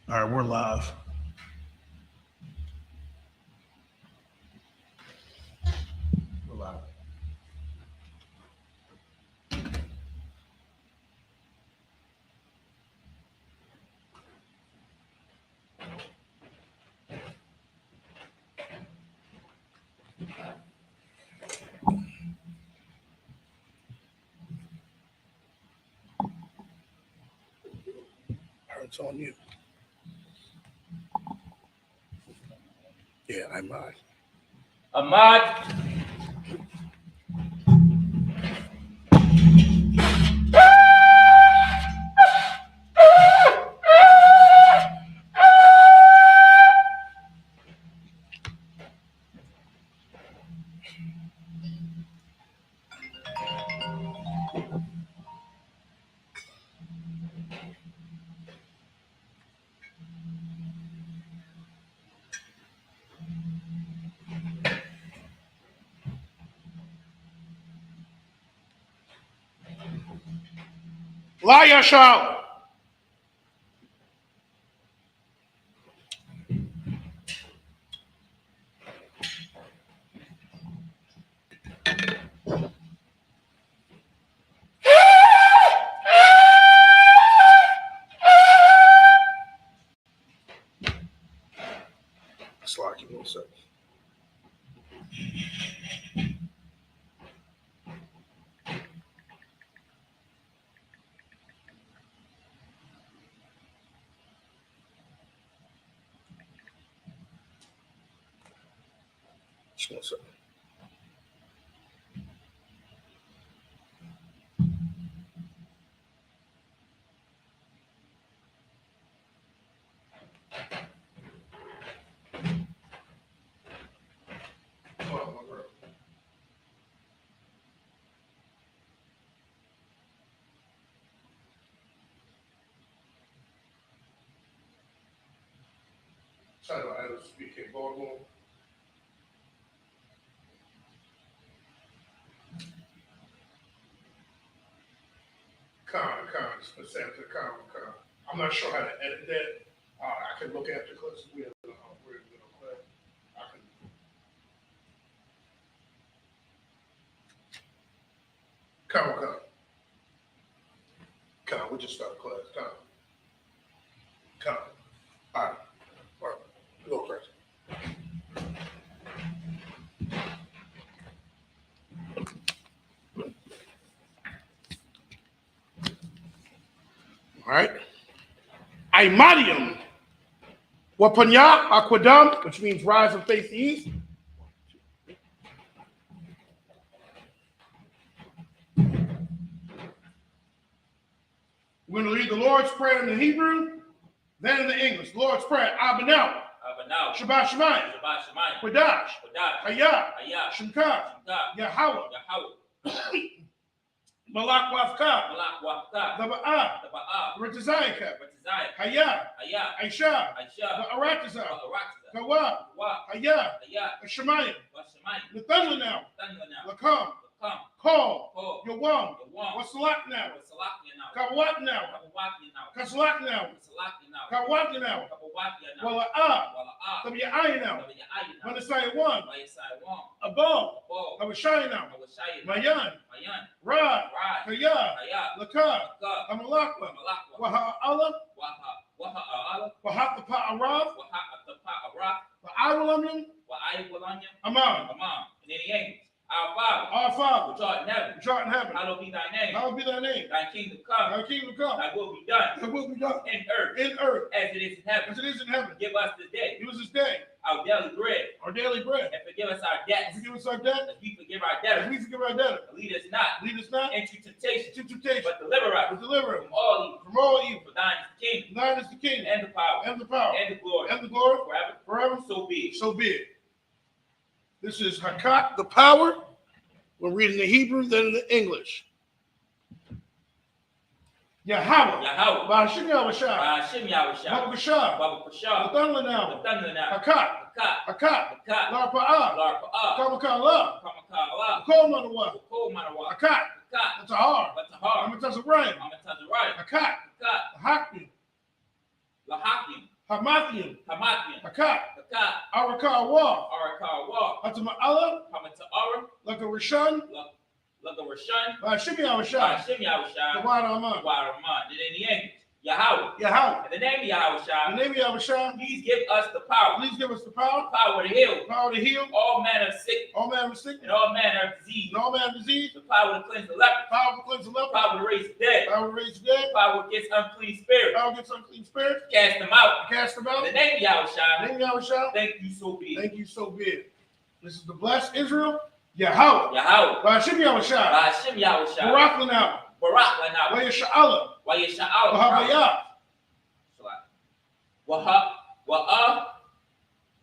All right, we're live. We're live. It's on you. Yeah, I'm on. Ahmad. Liar show. Slack you 1 second. Just 1 second. Sorry, I was speaking Baltimore. Con. I'm not sure how to edit that. I can look at the clips. We're going to play. I can. Con. We just started class. Con. All right. Go first. All right. Imadium. Wapanya Aquadam, which means rise and face the east. We're going to read the Lord's Prayer in the Hebrew, then in the English. The Lord's Prayer. Abanau. Shabbat Shemayim. Quadash. Hayah. Shemkah. Yahweh. Malak Wafka. Daba'ah. Ritazayaka. Hayah. Aisha. Aratazah. Kawa. Hayah. Shemayim. Nathanael now. Lakam. Call. Yawam. Wasalak now. Kawat now. Kasalak now. Kawat now. Wala'ah. Tabi'ai now. Manasai one. Above. Abishai now. Mayan. Ra. Kaya. Laka. Amalakwa. Waha'ala. Wahatapa'arav. Wa'awalamim. Amam. And then he ain't. Our Father, which art in heaven, hallowed be thy name. Thy kingdom come. Thy will be done. In earth. As it is in heaven. Give us this day. Our daily bread. And forgive us our debts. As we forgive our debtors. And lead us not into temptation. But deliver us. From all evil. For thine is the kingdom. And the power. And the glory. Forever. So be it. This is Hakat, the power. We're reading the Hebrew, then in the English. Yahweh. Ba'ashim Yahushua. Baba Kashah. Nathanael now. Hakat. Larpa'ah. Kamakala. Kol Manawa. Hakat. That's a hard. Amatazarayim. Hakat. Lahakim. Hakat. Arakah Wa. Atama Allah. Like a Rishon. Shimmy Awashah. The Wad Aman. And in the English, Yahweh. In the name of Yahweh. Please give us the power. Power to heal. All manner of sickness. And all manner of disease. The power to cleanse the leper. Power to raise the dead. Power against unclean spirits. Cast them out. In the name of Yahweh. Thank you so be. This is the blessed Israel. Yahweh. Ba'ashim Yahushua. Barak Lanah. Wa Yasha'Allah.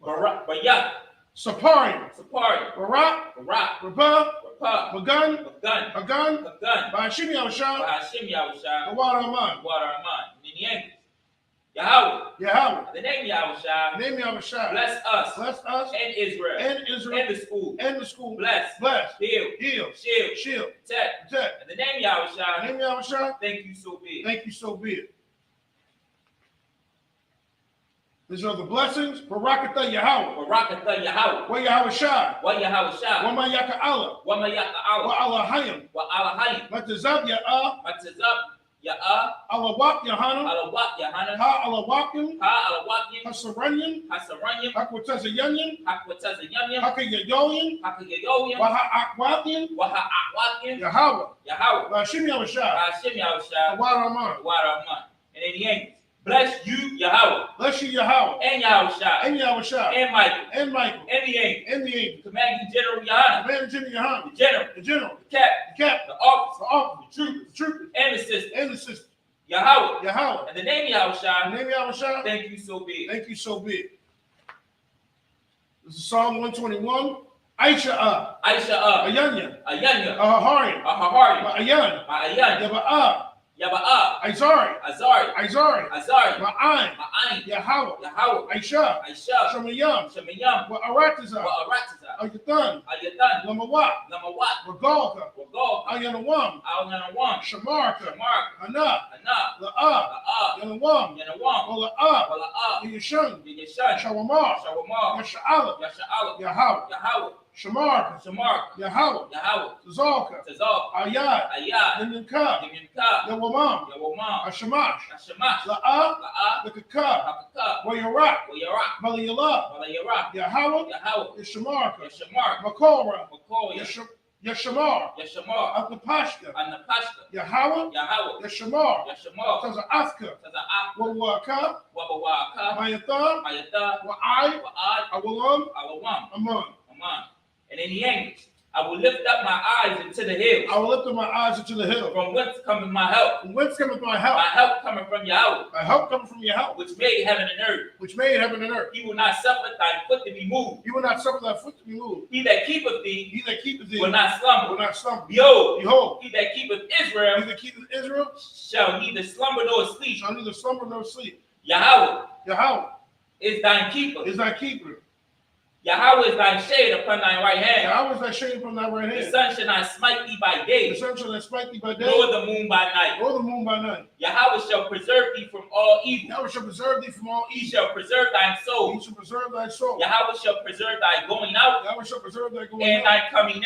Wahabayah. Saparim. Barak. Rabah. Magan. Ba'ashim Yahushua. Wad Aman. In the English, Yahweh. In the name of Yahweh. Bless us. And Israel. And the school. Bless. Heal. Shield. Protect. In the name of Yahweh. Thank you so be. These are the blessings. Barakatah Yahweh. Wa Yahushua. Wa Mayaka Allah. Wa Allahayim. Matazab Ya'ah. Alawak Yahanam. Ha Alawakim. Hasaranyam. Hakwataza Yanyan. Haka Yayoyan. Waha Akwatyan. Yahweh. Ba'ashim Yahushua. Wad Aman. And in the English, bless you, Yahweh. And Yahushua. And Michael. And the angel. Commanding General Yohanan. The general. The captain. The officer. The troopers. And the sisters. Yahweh. In the name of Yahushua. Thank you so be. This is Psalm 121. Aisha. Ayanya. Ahaharian. Ayan. Yaba'ah. Azari. Ma'ayin. Yahweh. Aisha. Shemayam. Wa'aratiza. Ayatan. Lamawat. Regalka. Ayanawam. Shamarka. Ana. La'ah. Yanawam. Wala'ah. Yishun. Shawamar. Yasha'ala. Yahweh. Shamarka. Yahweh. Tazalka. Ayad. Yinka. Yawamam. Ashamash. La'ah. Lakaka. Wayarak. Malayala. Yahweh. Yashamarka. Makora. Yashamar. Atnapashka. Yahweh. Yashamar. Taza'aska. Wawaka. Mayatha. Wa'ai. Awalam. Aman. And in the English, I will lift up my eyes into the hills. From whence cometh my help? My help coming from Yahweh. Which made heaven and earth. He will not suffer thy foot to be moved. He that keepeth thee will not slumber. Behold, he that keepeth Israel shall neither slumber nor sleep. Yahweh is thine keeper. Yahweh is thy shade upon thy right hand. The sun shall not smite thee by day. Nor the moon by night. Yahweh shall preserve thee from all evil. He shall preserve thy soul. Yahweh shall preserve thy going out. And thy coming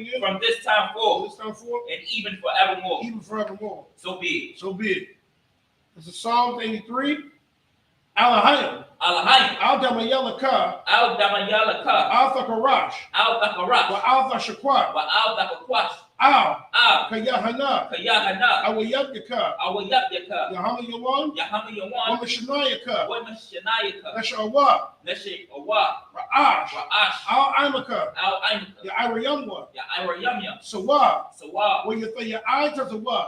in. From this time forth. And even forevermore. So be it. This is Psalm 83. Alahayim. Al-Damayalaka. Al-Thakarash. Wa Al-Thashakwa. Kayahana. Awayabdika. Yahama Yawan. Wa Mashanayaka. Nashawa. Ra'ash. Al-Imaka. Ya'irayamwa. Sawa. Wa Yathayai Tazawa.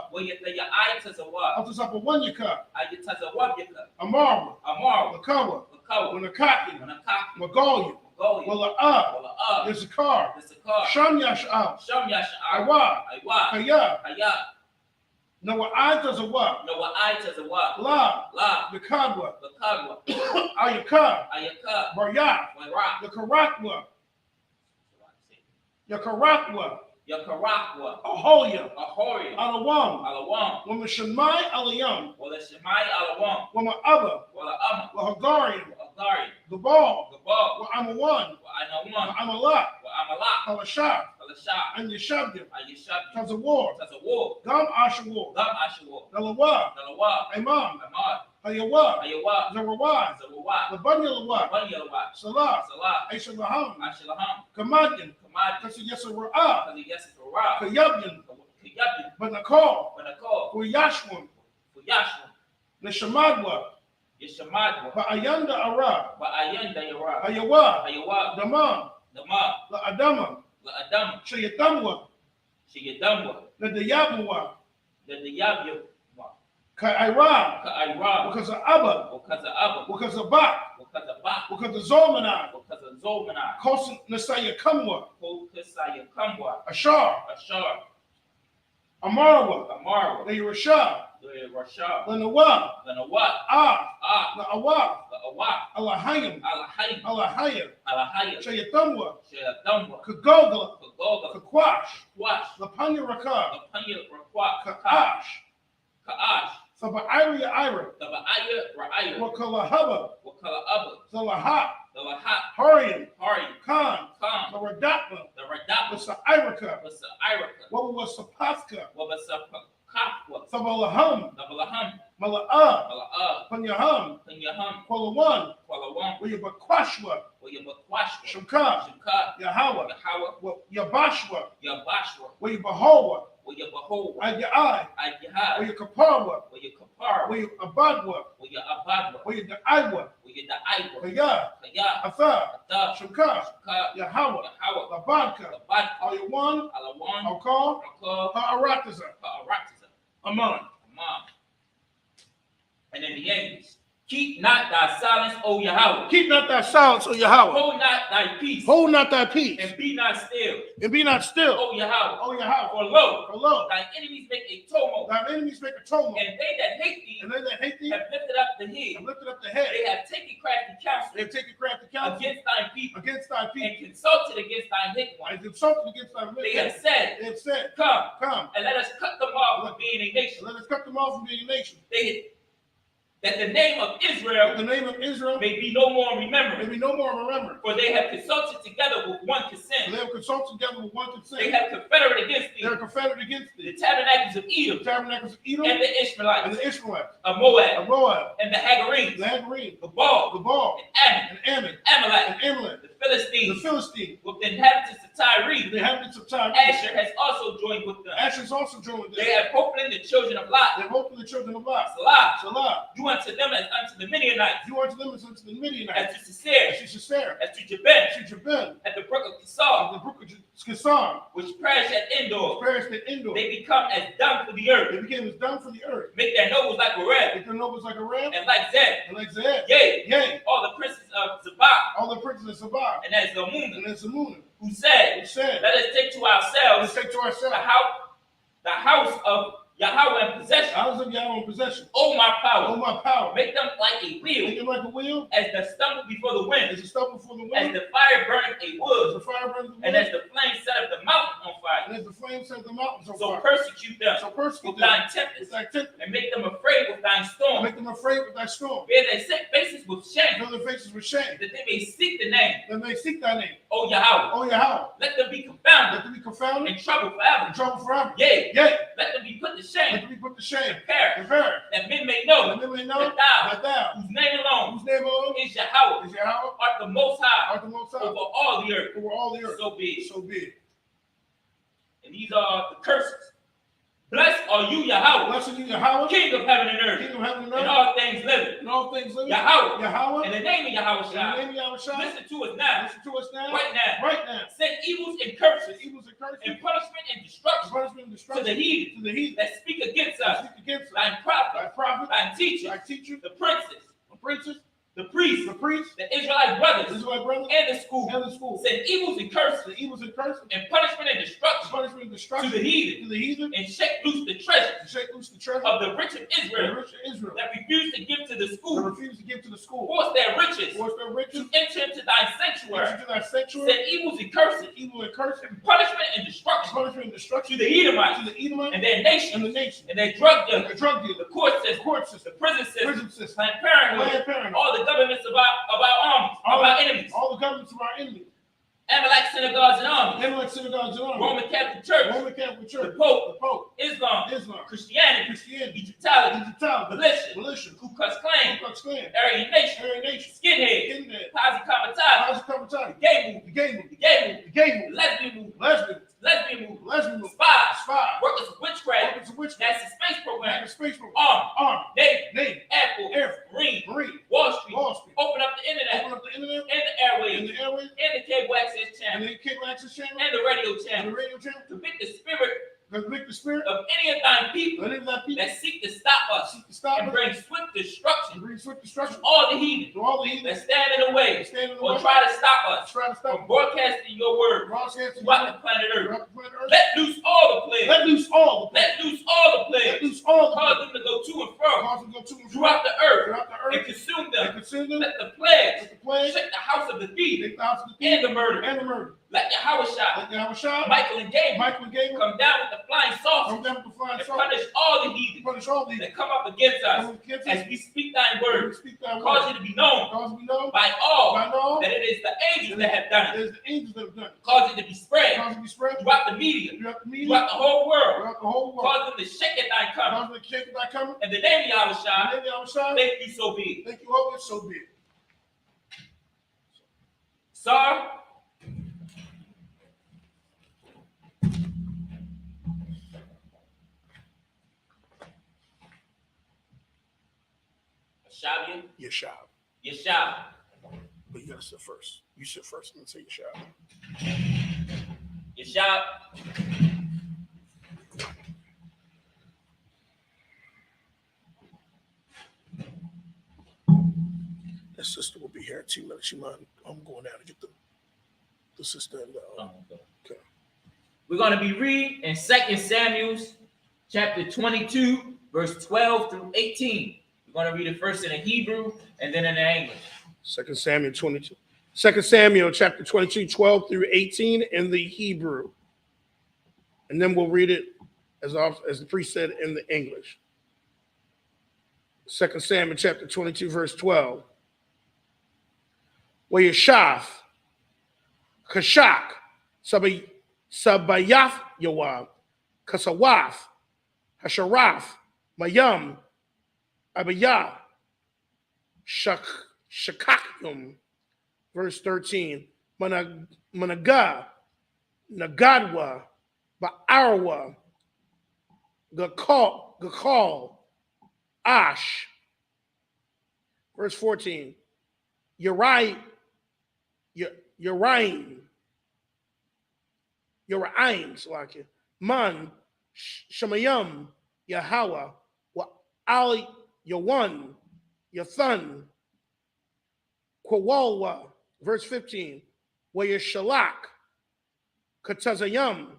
Altazapawanyaka. Amar. Lakawa. Wanakaki. Magalia. Wala'ah. Issachar. Sham Yasha'al. Iwa. Kaya. Nawa'ai Tazawa. La. Nakadwa. Ayaka. Baryat. Yakarakwa. Ahoya. Alawam. Wamashamai Alayam. Wama'aba. Wahagarian. Gabal. Gabal. Wa Amawan. Wa Anawan. Wa Amalak. Wa Amalak. Halashah. Halashah. And Yeshabdim. And Yeshabdim. Because of war. Because of war. Gam Ashawar. Gam Ashawar. Nalawa. Nalawa. Imam. Imam. Hayawa. Hayawa. Zarawai. Zarawai. Labanyalawa. Banyalawa. Salah. Salah. Aishalaham. Ashalaham. Kamadyan. Kamad. Because of Yesara'ah. Because of Yesara'ah. Kayabyan. Kayabyan. Banakal. Banakal. Kuyashwam. Kuyashwam. Nishamadwa. Yeshamadwa. Ba'ayanda Ara. Ba'ayanda Yara. Hayawa. Hayawa. Damam. Damam. La Adama. La Adam. Shayatamwa. Shiyadamwa. La Dayabwa. The Yabya. Ka'ira. Ka'ira. Because of Abba. Because of Abba. Because of Bak. Because of Bak. Because of Zolmanai. Because of Zolmanai. Kosan Nasaya Kamwa. Kokasaya Kamwa. Ashar. Ashar. Amarwa. Amarwa. The Yerusha. The Rasha. The Nawa. The Nawat. Ah. The Awa. The Awak. Allahayim. Alahayim. Allahayim. Alahayim. Shayatamwa. Shayadamwa. Kagogla. Kagoga. Kakwash. Wash. Lapanya Raka. The Panya Rakwa. Ka'ash. Ka'ash. Saba'ira Ira. The Ba'aya Ra'aya. Wakalahaba. Wakala Abba. Zalahat. The Lahat. Hurrying. Hari. Khan. Khan. The Radatma. The Radapa. The Sa'iraka. The Sa'iraka. What was Sapaska? Wabasapakwa. Sabalaham. The Balaham. Mala'ah. Mala'ah. Panyaham. Panyaham. Kwalawan. Kwalawan. Wayabakwashwa. Wayabakwashwa. Shimka. Shimka. Yahweh. Yahawa. Yabashwa. Yabashwa. Wayabahowa. Wayabahowa. Ayai. Ayahad. Wayakaparwa. Wayakapar. Wayabadwa. Wayabadwa. Wayadaiwa. Wayadaiwa. Kaya. Kaya. Atha. Ata. Shimka. Shimka. Yahweh. Yahawa. Labadka. Labadka. Ayawan. Alawan. Alkal. Rakal. Ha'aratiza. Ha'aratiza. Aman. Amam. And in the English, keep not thy silence, O Yahweh. Keep not thy silence, O Yahweh. Hold not thy peace. Hold not thy peace. And be not still. And be not still. O Yahweh. O Yahweh. For lo, For lo, thy enemies make a tumult. thy enemies make a tumult. And they that hate thee And they that hate thee have lifted up the head. have lifted up the head. They have taken crafty They counsel have taken crafty counsel against thy people. against thy And people. consulted against thy hidden And ones. consulted against thy They have wicked. said, They have said, come, come, and let us cut them off from being a nation. let us cut them off from being a nation. That the name of That Israel the name of Israel may be no more may remembered. be no more remembered. For they have consulted together with one For consent. they have consulted together with one They consent. have confederate against They thee are confederate against the thee. tabernacles of The Edom tabernacles of Edom and the and Ishmaelites the Ishmaelites, of Moab of Moab, and the Hagarenes, the Hagarenes, Gabal, Gabal, and Ammon, and Ammon, Amalek, and Amalek, the the Philistines, Philistines, with the inhabitants of Tyre. the inhabitants of Tyre. Asher has also joined with them. Asher is also joined with them. They have opened the children of Lot. They have opened the children of Lot. Salah, Salah, do unto them as unto the Midianites, you unto them as unto the Midianites. as to Sisera, As to Sisera, as to Jabin, as to Jabin, at the brook of of Kisar, the brook of Kisar, which perished at Endor. perished at Endor. They become as dung for the earth. They became as dung for the earth. Make their nobles like a red, Make their nobles like a ram, and like Zeb. and like Zeb. Yea, Yea, all the princes of Zabah, all the princes of Sabbath, and as Zamunah, and as Zamunah, who said, who said, let us take to let us ourselves take to the ourselves house of Yahweh in possession. the house of Yahweh in possession. Oh my power, Oh, my power. make them like a Make wheel, them like a wheel, as the stumble before the wind, as a stubble before the as wind, the fire burneth a as wood, the fire burns the and wood, as the flame set up the mountain on fire. and as the flame set the mountains on So fire. persecute them So persecute with them thine with tempest, thy temper, and make them afraid with thine storm. make them afraid with thy storm. Bear their set faces with shame, Fill their faces with shame, that they may seek the name, that they seek thy name. O Yahweh. O Yahweh, Let them be confounded let them be confounded and troubled forever. and troubled forever. Yea, Yea, let them be put to let shame them be put to shame and perish, and perish, that men may know that men may know that thou, that thou, whose name alone whose name alone is Yahweh, is Yahweh, art the most high art the most high over all the earth. over all the earth. So be it. So be it. And these are the curses. Blessed are you, Yahweh, Blessed be Yahweh, King of heaven and earth, King of heaven and and earth, all things living. and all things living. Yahweh, Yahweh, in the name of Yahweh in the Shai, name of Yahweh Shai, listen to us now, listen to us now, right now. right now. Send evils and curses, Evils and curses, and punishment and destruction punishment and to destruction the heathen to the heathen that speak against that us, speak against us. thine Thy prophet, prophet, thine teacher, thy teacher, the princes, the princes, the priests, the priests, the Israelite the brothers, Israelite brothers, and the school. and the school. Send evils and curses, The evils and curses, and punishment and destruction punishment and to destruction the heathen, to the heathen, and shake loose the treasure and shake loose the treasure of the rich of of the Israel rich of Israel, that refuse to give to the that school. refuse to give to the school. Force their riches Force their riches to enter into thy sanctuary. into thy sanctuary, Send evils and curses, evil and curses, and punishment and destruction punishment and to destruction the to Edomites the Edomite and their and nation the nation, and their drug and dealers, the drug the dealer, court the system, court the system, prison system, prison system, Planned Parenthood, Planned Parenthood, all the governments of our armies, synagogues and armies. Roman Catholic Church. The Pope. Islam. Christianity. Egyptology. Militia. Ku Klux Klan. Aryan Nation. Skinhead. Posse Comitatus. The gay movement. Lesbian movement. Spies. Workers of witchcraft. Nazi space program. Army. Navy. Air Force. Marine. Wall Street. Open up the internet. And the airwaves. And the cable access channel. And the radio channel. To pick the spirit of any of thine people that seek to stop us and bring swift destruction to all the heathen that stand in the way or try to stop us from broadcasting your word throughout the planet Earth. Let loose all the plagues. Let loose all the plagues. Cause them to go to and fro throughout the earth and consume them. Let the plagues shake the house of the thief and the murder. Let Yahushua, Michael and Gabriel come down with the flying saucers and punish all the heathen that come up against us as we speak thine word. Cause it to be known by all that it is the angels that have done it. Cause it to be spread throughout the media, throughout the whole world. Cause them to shake at thy coming. In the name of Yahushua, thank you, so be it. Sir, Yeshab. But you gotta sit first. You sit first and then say Yeshab. That sister will be here in 2 minutes. You mind? I'm going down to get the sister and okay. We're going to be reading in 2 Samuel chapter 22, verse 12 through 18. We're going to read it first in the Hebrew and then in the English. 2 Samuel 22. 2 Samuel chapter 22, 12 through 18 in the Hebrew. And then we'll read it as the priest said in the English. 2 Samuel chapter 22, verse 12. Wayashaf, Kashak, Sabayath Yoab, Kasawaf, Hasharaf, Mayam, Abiyah, Shakakyum, verse 13, Managa, Nagadwa, Ba'arwa, Gakal, Ash, verse 14, Uriah, Man, Shemayim, Yahweh, Ali, Yawan, Yathan, Kwalwa, verse 15, Waya Shalak, Katazayam,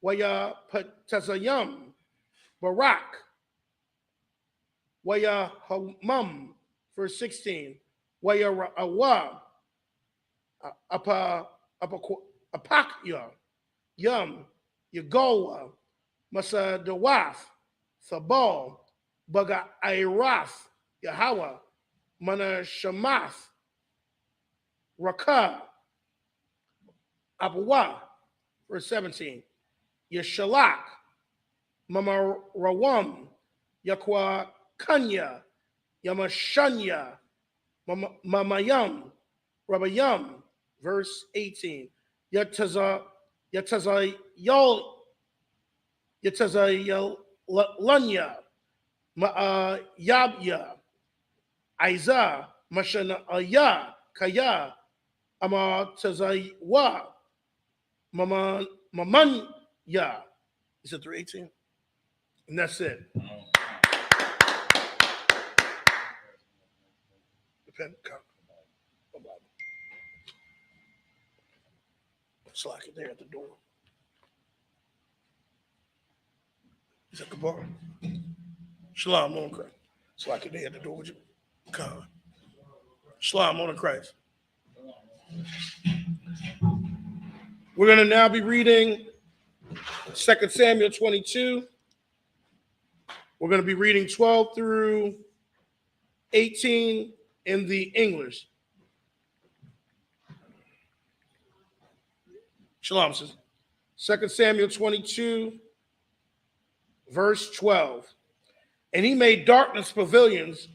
Waya Patazayam, Barak, Waya Hamam, verse 16, Waya Awa, Apakya, Yum, Yagowa, Masadawaf, Thabal, Baga Airath, Yahweh, Manashamath, Rakah, Abawa, verse 17, Yeshalak, Mama Rawam, Yakwa Kanya, Yamashanya, Mamayam, Rabayam, verse 18, Yatazayalanya, Yabya, Isa, Mashanaya, Kaya, Amatazaywa, Mamanya. Is it 3:18? And that's it. Depend. Slack it there at the door. Is that the bar? Shalom on Christ. Slack it there at the door. Would you come? Shalom on Christ. We're going to now be reading 2 Samuel 22. We're going to be reading 12 through 18 in the English. Shalom, sister. 2 Samuel 22, verse 12. And he made darkness pavilions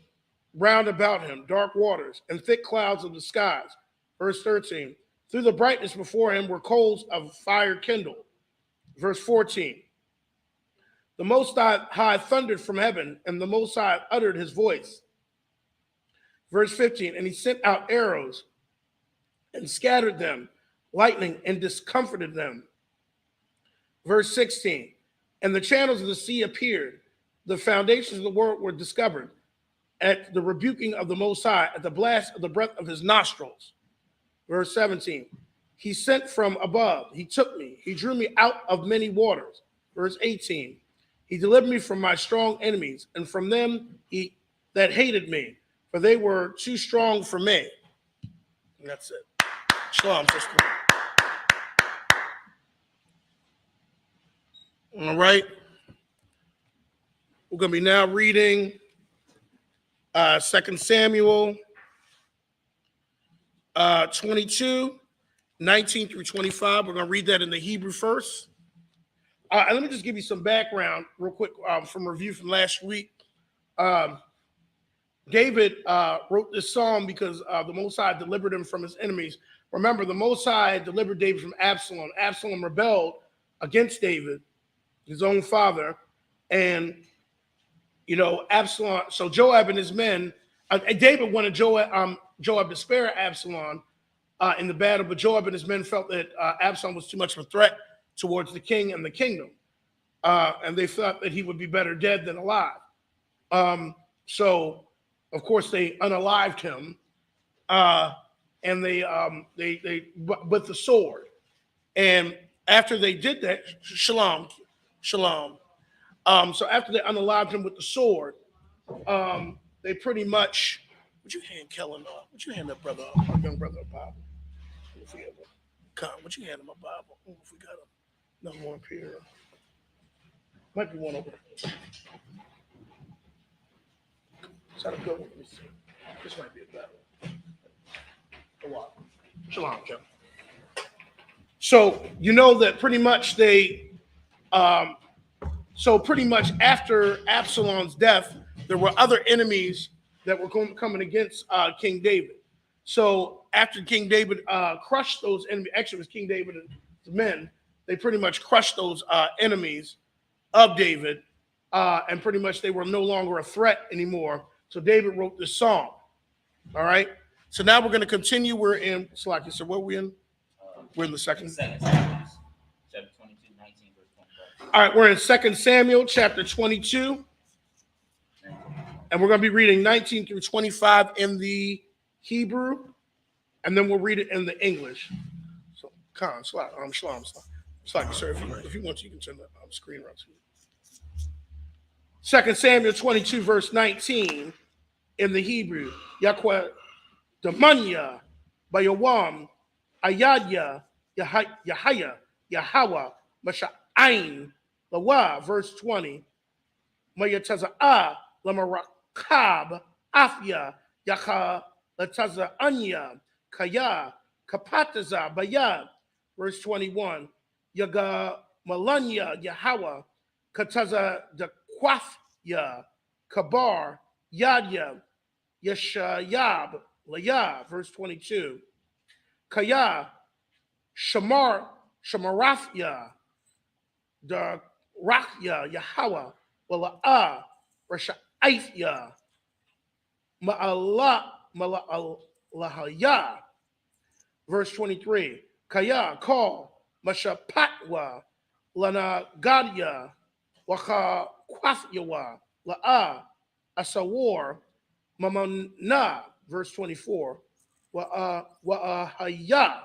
round about him, dark waters, and thick clouds of the skies. Verse 13. Through the brightness before him were coals of fire kindled. Verse 14. The Most High thundered from heaven, and the Most High uttered his voice. Verse 15. And he sent out arrows and scattered them, lightning, and discomforted them. Verse 16. And the channels of the sea appeared. The foundations of the world were discovered at the rebuking of the Most High, at the blast of the breath of his nostrils. Verse 17. He sent from above. He took me. He drew me out of many waters. Verse 18. He delivered me from my strong enemies and from them that hated me, for they were too strong for me. And that's it. Shalom, sister. All right. We're going to be now reading 2 Samuel 22, 19 through 25. We're going to read that in the Hebrew first. And let me just give you some background real quick from review from last week. David wrote this psalm because the Most High delivered him from his enemies. Remember, the Most High delivered David from Absalom. Absalom rebelled against David, his own father, and Absalom. So Joab and his men, David wanted Joab to spare Absalom in the battle, but Joab and his men felt that Absalom was too much of a threat towards the king and the kingdom, and they thought that he would be better dead than alive. So, of course, they unalived him, and they with the sword. And after they did that, shalom. So after they unalived him with the sword, they pretty much. Would you hand Kellen up? Would you hand that brother, our young brother, a Bible? If we ever come, would you hand him a Bible? If we got another one up here, might be one over there. Is that a good one? Let me see. This might be a better one. A while. Shalom, Kevin. So you know that pretty much they. So pretty much after Absalom's death, there were other enemies that were coming against King David. So after King David crushed those enemies, actually it was King David and his men, they pretty much crushed those enemies of David, and pretty much they were no longer a threat anymore. So David wrote this song. All right. So now we're going to continue. We're in Slaki. So what are we in? We're in the second. Chapter 22, 19, verse 25. All right, we're in 2 Samuel chapter 22, and we're going to be reading 19 through 25 in the Hebrew, and then we'll read it in the English. So, shalom. Sir, if you want to, you can turn the screen around to you. 2 Samuel 22, verse 19 in the Hebrew. Yahweh Damanya Bayawam Ayadya Yahaya Yahweh Masha'ain Lawa, verse 20. Mayataza'a Lamarakab Afya Yaha Lataza Anya Kaya Kapataza Bayad, verse 21. Yaga Malanya Yahweh Kataza Dakwafya Kabar Yadya Yeshayab Laya, verse 22. Kaya Shamarafya the Rakya Yahweh Wala'ah Rashaifya Ma'alahaya, verse 23. Kaya call Mashapatwa Lana Gadya Waka Kwafyawa La'a Asawar Mamana, verse 24. Wa'ahaya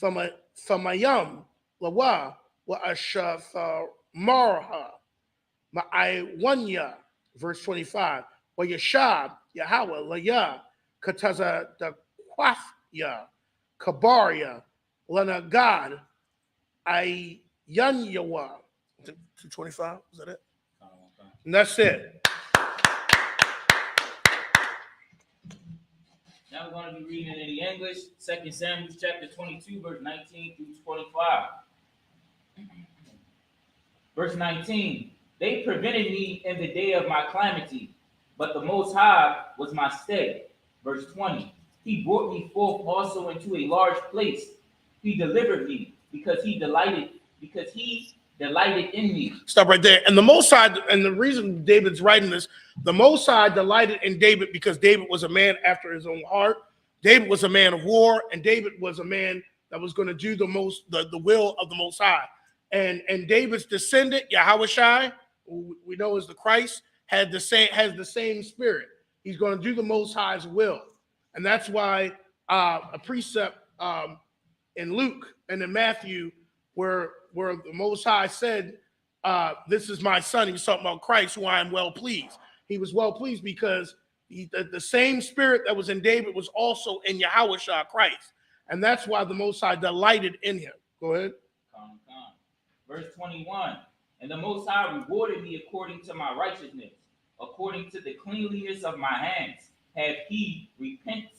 Famayam Lawa Wa'ashafamarha Ma'aiwanya, verse 25. Wa'yashab Yahweh Laya Kataza Dakwafya Kabarya Lana God Ayanyawa. 225, is that it? And that's it. Now Now we're going to be reading in the English, 2 Samuel chapter 22, verse 19 through 25. Verse 19, they prevented me in the day of my calamity, but the Most High was my stay. Verse 20, he brought me forth also into a large place. He delivered me because he delighted in me. Stop right there. And the Most High, and the reason David's writing this, the Most High delighted in David because David was a man after his own heart. David was a man of war, and David was a man that was going to do the will of the Most High. And David's descendant, Yahushua, who we know is the Christ, has the same spirit. He's going to do the Most High's will. And that's why a precept in Luke and in Matthew where the Most High said, this is my son. He was talking about Christ, who I am well pleased. He was well pleased because the same spirit that was in David was also in Yahushua Christ. And that's why the Most High delighted in him. Go ahead. Verse 21, and the Most High rewarded me according to my righteousness, according to the cleanliness of my hands, have he repented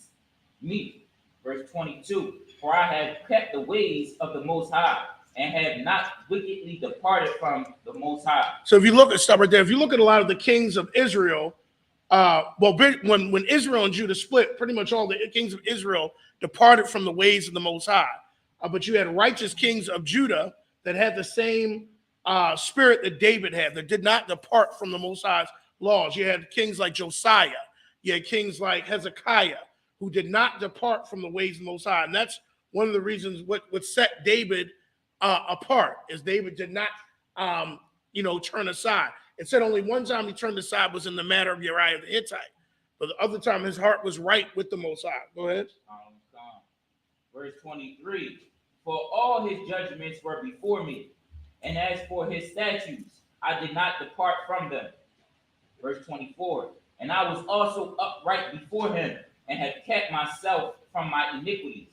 me. Verse 22, for I have kept the ways of the Most High, and have not wickedly departed from the Most High. So if you look at stuff right there, if you look at a lot of the kings of Israel, when Israel and Judah split, pretty much all the kings of Israel departed from the ways of the Most High. But you had righteous kings of Judah that had the same spirit that David had, that did not depart from the Most High's laws. You had kings like Josiah. You had kings like Hezekiah, who did not depart from the ways of the Most High. And that's one of the reasons what set David apart, is David did not, turn aside. It said only one time he turned aside was in the matter of Uriah the Hittite. But the other time his heart was right with the Most High. Go ahead. Verse 23. For all his judgments were before me, and as for his statutes, I did not depart from them. Verse 24, and I was also upright before him, and had kept myself from my iniquities.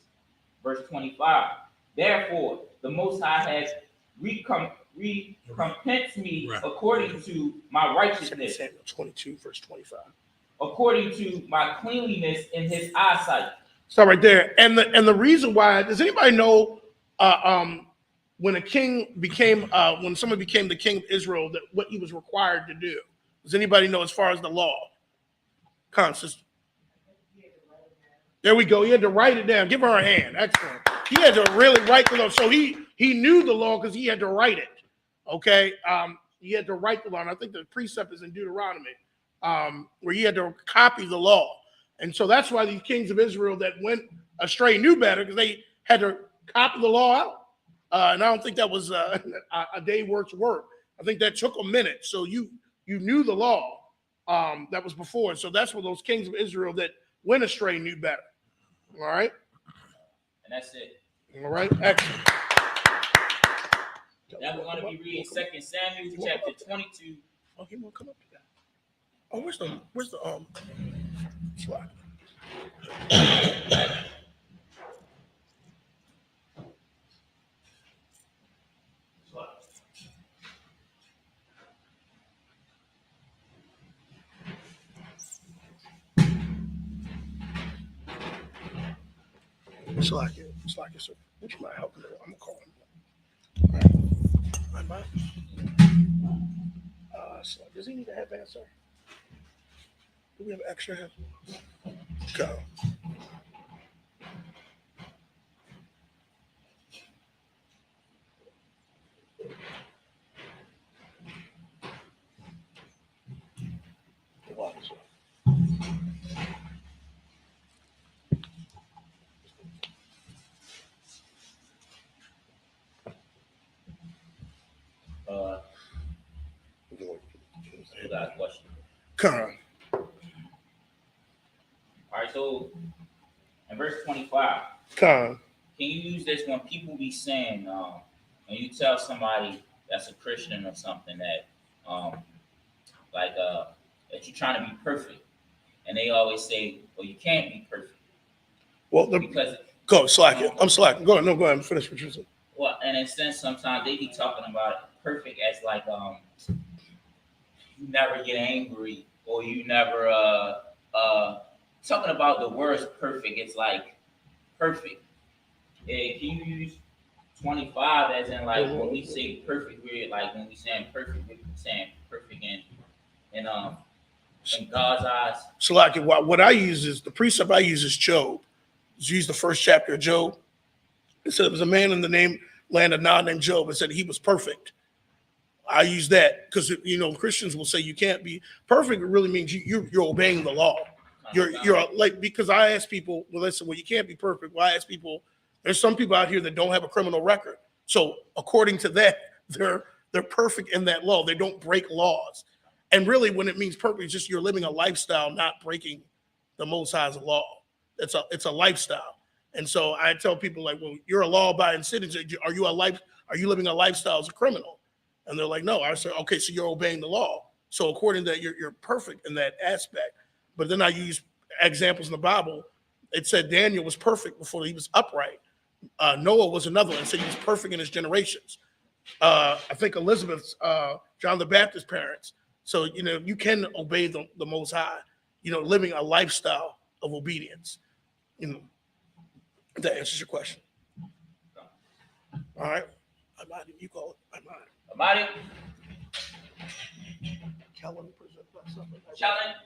Verse 25, therefore the Most High has recompensed me according to my righteousness. Samuel 22, verse 25. According to my cleanliness in his eyesight. Stop right there. And the reason why, does anybody know when someone became the king of Israel, that what he was required to do? Does anybody know as far as the law? Consist. There we go. He had to write it down. Give her a hand. Excellent. He had to really write the law. So he knew the law because he had to write it. Okay. He had to write the law. And I think the precept is in Deuteronomy, where he had to copy the law. And so that's why these kings of Israel that went astray knew better, because they had to copy the law out. And I don't think that was a day worth's work. I think that took a minute. So you knew the law that was before. So that's what those kings of Israel that went astray knew better. All right? And that's it. All right? Excellent. Now we're going to be reading 2 Samuel chapter 22. Oh, he won't come up to that. Oh, where's the slide? Slack it, sir. Which might help. I'm gonna call him. All right. Does he need a headband, sir? Do we have extra head? Go. Got a question. Come on. All right, so in verse 25, Come on. can you use this when people be saying, when you tell somebody that's a Christian or something that, that you're trying to be perfect, and they always say, well, you can't be perfect. Well, because go slack it. I'm slacking. Go ahead. No, go ahead. Finish what you're saying. Well, and in a sense, sometimes they be talking about perfect as like, you never get angry, or you never talking about the words perfect, it's like perfect. Can you use 25 as in like when we say perfect, we're like when we saying perfect, we're saying perfect in God's eyes. So like what I use is the precept I use is Job. Just use the first chapter of Job. It said there was a man in the land of Nod named Job. It said he was perfect. I use that because Christians will say you can't be perfect. It really means you're obeying the law. You're like, because I ask people, well, listen, well, you can't be perfect. Well, I ask people, there's some people out here that don't have a criminal record. So according to that, they're perfect in that law. They don't break laws. And really, when it means perfect, it's just you're living a lifestyle, not breaking the Most High's law. It's a lifestyle. And so I tell people like, well, you're a law-abiding citizen. Are you living a lifestyle as a criminal? And they're like, no. I say, okay, so you're obeying the law. So according to that, you're perfect in that aspect. But then I use examples in the Bible. It said Daniel was perfect before he was upright. Noah was another one. It said he was perfect in his generations. I think Elizabeth's John the Baptist's parents. So, you can obey the Most High, living a lifestyle of obedience. That answers your question. All right. You call it. Amadi. Kellen, present thyself. Challenge,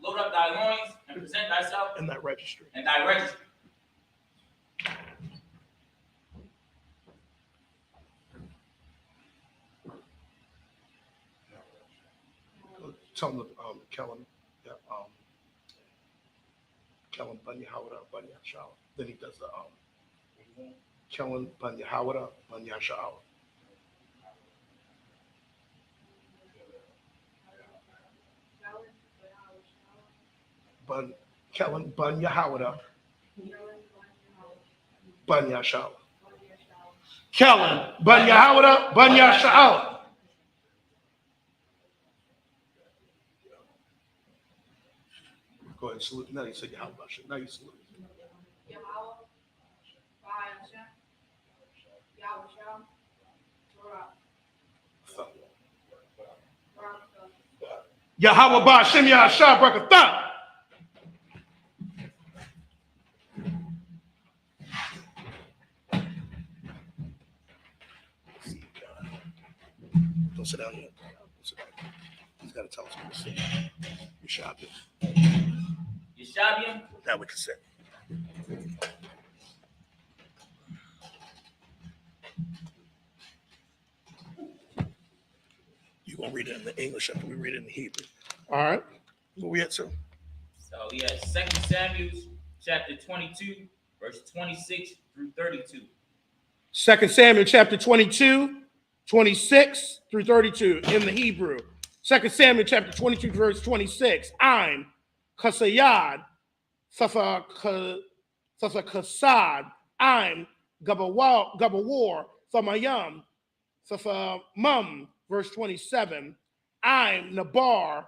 load up thy loins and present thyself in that registry. In thy registry. Tell them Kellen, Kellen Bunya Howard Bunya Shower. Then he does the Kellen Bunya Howard Bunya Shower. Kellen Bunya Howard Bunya Shower. Kellen Bunya Howard Bunya Shower. Go ahead and salute. Now you say Yahweh. Now you salute. Yahweh Ba'Shem Yahshua Barakatah. Don't sit down yet. He's got to tell us what to say. Yeshabium. Now we can sit. You're going to read it in the English after we read it in the Hebrew. All right. Where we at, sir? So we have 2 Samuel chapter 22, verse 26 through 32. 2 Samuel chapter 22, 26 through 32 in the Hebrew. 2 Samuel chapter 22, verse 26. I'm Kasayad, Safa Kasad. I'm Gabawar, Thamayam, Safa Mum, verse 27. I'm Nabar,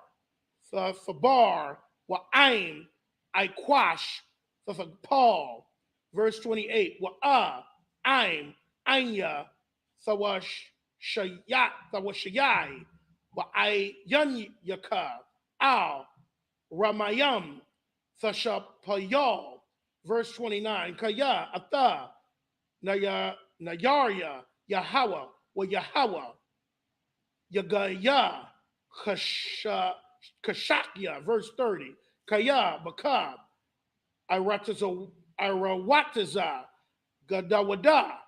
Fabar, Wa'aim, Ikwash, Safa Paul, verse 28. I'm Anya, Sawash Shayai, Wa'ayyan Yaka, Al, Ramayam, Thashapayal, verse 29. Kaya, Atha, Nayarya, Yahweh, Wa Yahweh, Yagaya, Kashakya, verse 30. Kaya, Bakab, Irawataza, Gadawada,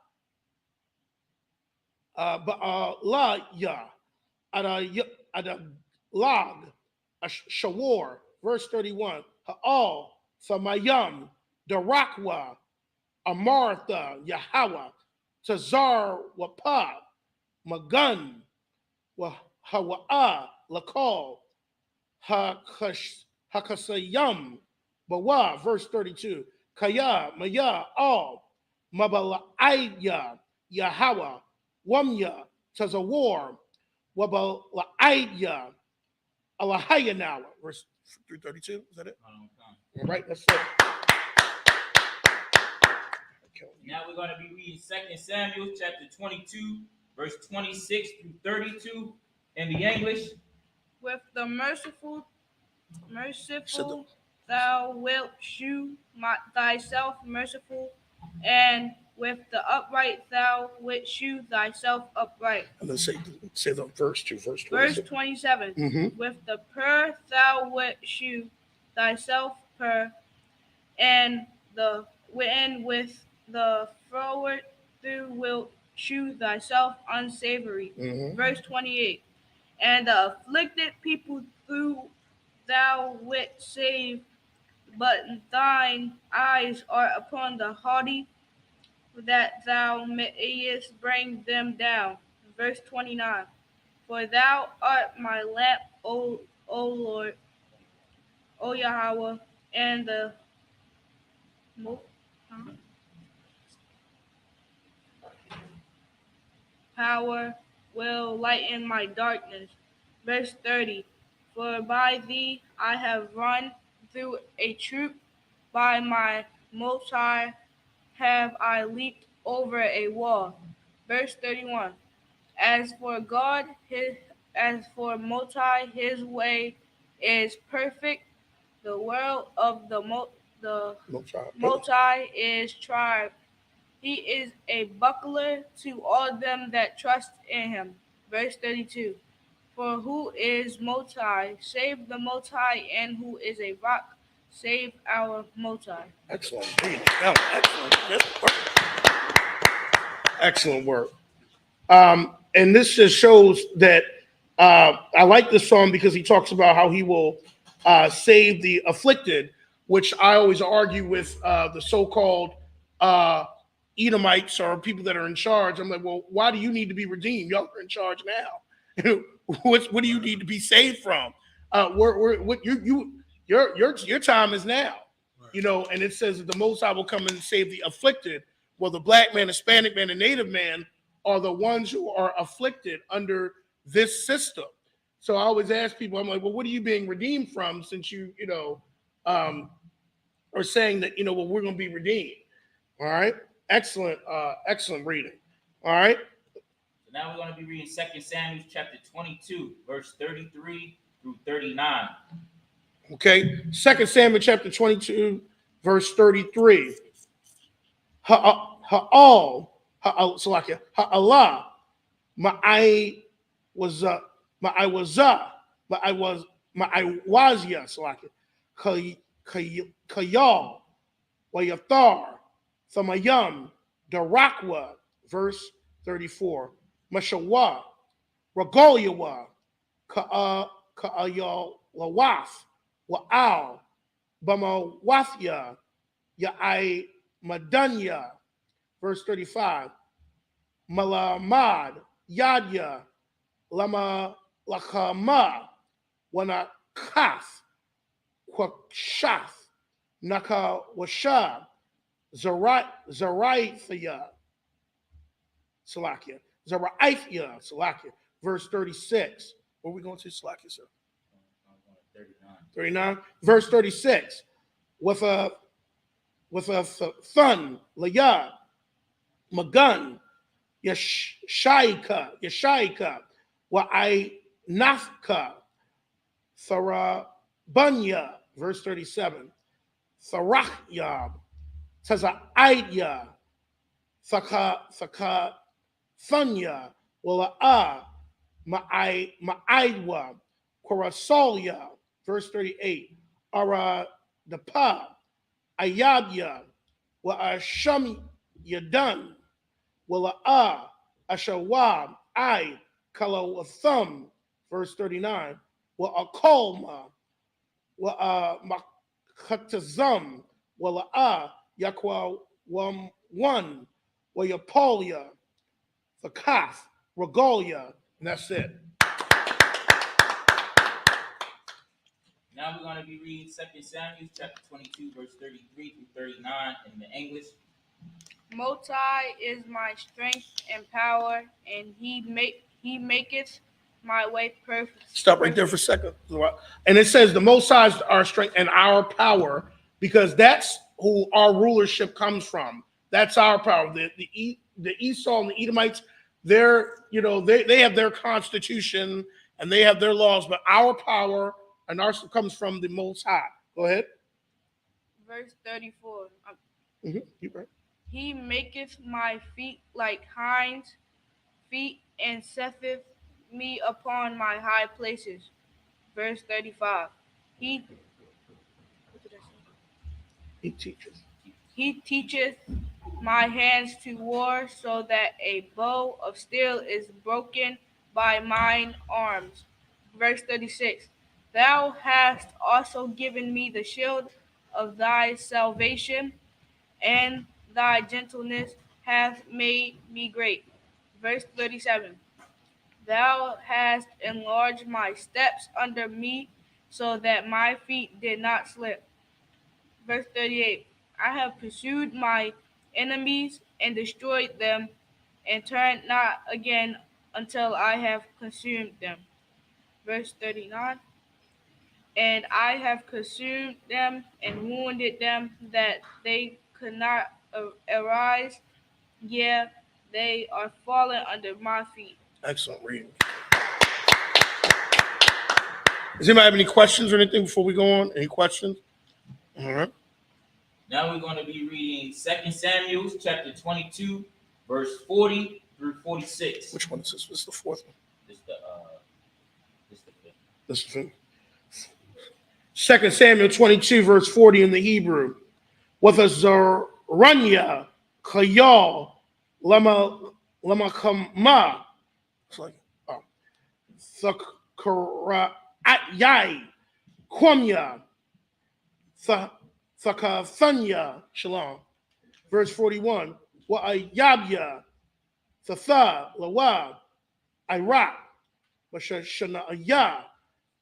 Ba'alaya, Adalag, Shawar, verse 31. Ha'al, Samayam, Darakwa, Amartha, Yahweh, Tazar, Wapab, Magun, Hawa'a, Lakal, Hakasayam, Bawa, verse 32. Kaya, Maya, Al, Mabala'aya, Yahweh, Wamya, Tazawar, Wabala'aya, Alahayanawa, verse 332. Is that it? All right, that's it. Now we're going to be reading 2 Samuel chapter 22, verse 26 through 32 in the English. With the merciful thou wilt shew thyself merciful, and with the upright thou wilt shew thyself upright. And then say the verse 2, verse 27. Verse 27. Mm-hmm. With the pure thou wilt shew thyself pure, and with the froward thou wilt shew thyself unsavory. Mm-hmm. Verse 28. And the afflicted people thou wilt save, but thine eyes are upon the haughty, that thou mayest bring them down. Verse 29. For thou art my lamp, O Lord, O Yahweh, and the power will lighten my darkness. Verse 30. For by thee I have run through a troop, by my Most High have I leaped over a wall. Verse 31. As for Most High, his way is perfect. The world of the Most High is tried. He is a buckler to all them that trust in him. Verse 32. For who is Most High, save the Most High, and who is a rock, save our Most High. Excellent. Excellent work. And this just shows that I like this song because he talks about how he will save the afflicted, which I always argue with the so-called Edomites or people that are in charge. I'm like, well, why do you need to be redeemed? Y'all are in charge now. What do you need to be saved from? Your time is now. Right. And it says that the Most High will come and save the afflicted. Well, the black man, Hispanic man, and Native man are the ones who are afflicted under this system. So I always ask people, I'm like, well, what are you being redeemed from, since you are saying that, well, we're going to be redeemed. All right. Excellent reading. All right. So now we're going to be reading 2 Samuel chapter 22, verse 33 through 39. Okay. 2 Samuel chapter 22, verse 33. Ha'al, ha'ala, ma'ai wazya, kayal, wayathar, thamayam, darakwa, verse 34. Mashawa, ragolyawa, ka'ayal lawaf, wa'al, bamawathya, ya'ai Madanya, verse 35. Malamad, Yadya, Lama Lakama, Wanakath, Kwakshath, Naka Washab, Zaraithia, Salakia, Salakia, verse 36. Where are we going to, Salakia, sir? 39. Verse 36. With a thun, layad, magun, yashaika, wa'ainafka, tharabunya, verse 37, tharachya, taza'aidya, thakafunya, wala'a, ma'aidwa, korasolya, verse 38, ara dapa, Ayabya, wa asham yadan, wa ashawab, I, kala thumb, verse 39, wa akolma, wa makatazam, wa yakwa one, wa yapolia, the kaf, regalia, and that's it. Now we're going to be reading 2 Samuel chapter 22, verse 33 through 39 in the English. Most High is my strength and power, and he maketh my way perfect. Stop right there for a second. And it says the Most High is our strength and our power, because that's who our rulership comes from. That's our power. The Esau and the Edomites, they have their constitution and they have their laws, but our power and ours comes from the Most High. Go ahead. Verse 34. Right. He maketh my feet like hinds feet, and setteth me upon my high places. Verse 35. He what did I say? He teacheth my hands to war, so that a bow of steel is broken by mine arms. Verse 36. Thou hast also given me the shield of thy salvation, and thy gentleness hath made me great. Verse 37. Thou hast enlarged my steps under me, so that my feet did not slip. Verse 38. I have pursued my enemies and destroyed them, and turned not again until I have consumed them. Verse 39. And I have consumed them and wounded them, that they could not arise. Yeah, they are fallen under my feet. Excellent reading. Does anybody have any questions or anything before we go on? Any questions? All right. Now we're going to be reading 2 Samuel chapter 22, verse 40 through 46. Which one is this? What's the fourth one? This the fifth. This is the 2 Samuel 22, verse 40 in the Hebrew. With a Zaranya, Kayal, Lama Kama. It's like, Thakara Yai, Kwamya, Thakathanya, Shalom. Verse 41. Wa Ayabya, Thatha, Lawa, Iraq, Washanaya,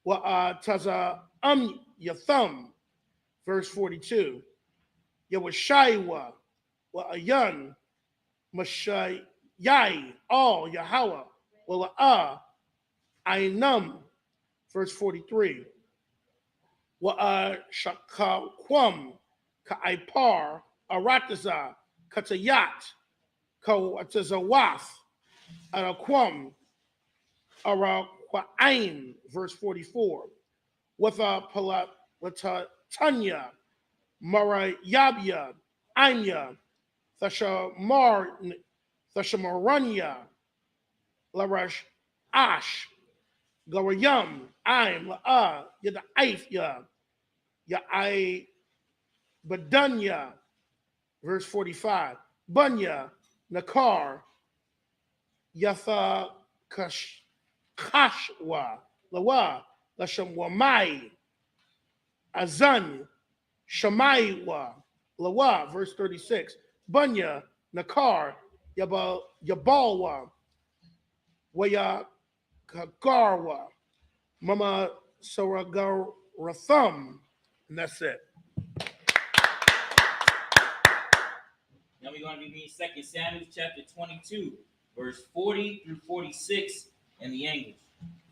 Wa Taza Yatham. Verse 42. Yawashaiwa, Wa Ayan, Mashayai, all Yahweh, Wa Ainam. Verse 43. Wa Shakakwam, Kaipar, Arataza, Katayat, Kawatazawath, Arakwam, Arakwaim. Verse 44. With a Palatanya, Marayabya, Anya, Thashamaranya, Larash Ash, Garayam, Aim, La'a, Yadaifya, Ya'ai Badunya. Verse 45. Bunya, Nakar, Yatha Kashwa, Lawa, Lashamwamai, Azan, Shamaiwa, Lawa. Verse 36. Bunya, Nakar, Yabalwa, Waya Kagarwa, Mama Saragaratham. And that's it. Now we're going to be reading 2 Samuel chapter 22, verse 40 through 46 in the English.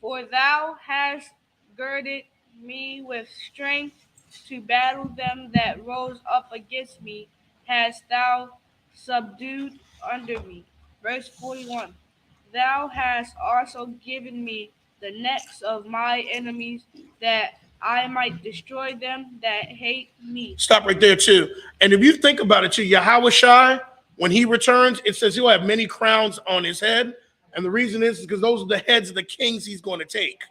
For thou hast girded me with strength to battle them that rose up against me, hast thou subdued under me. Verse 41. Thou hast also given me the necks of my enemies, that I might destroy them that hate me. Stop right there too. And if you think about it too, Yahweh Shai, when he returns, it says he'll have many crowns on his head. And the reason is because those are the heads of the kings he's going to take.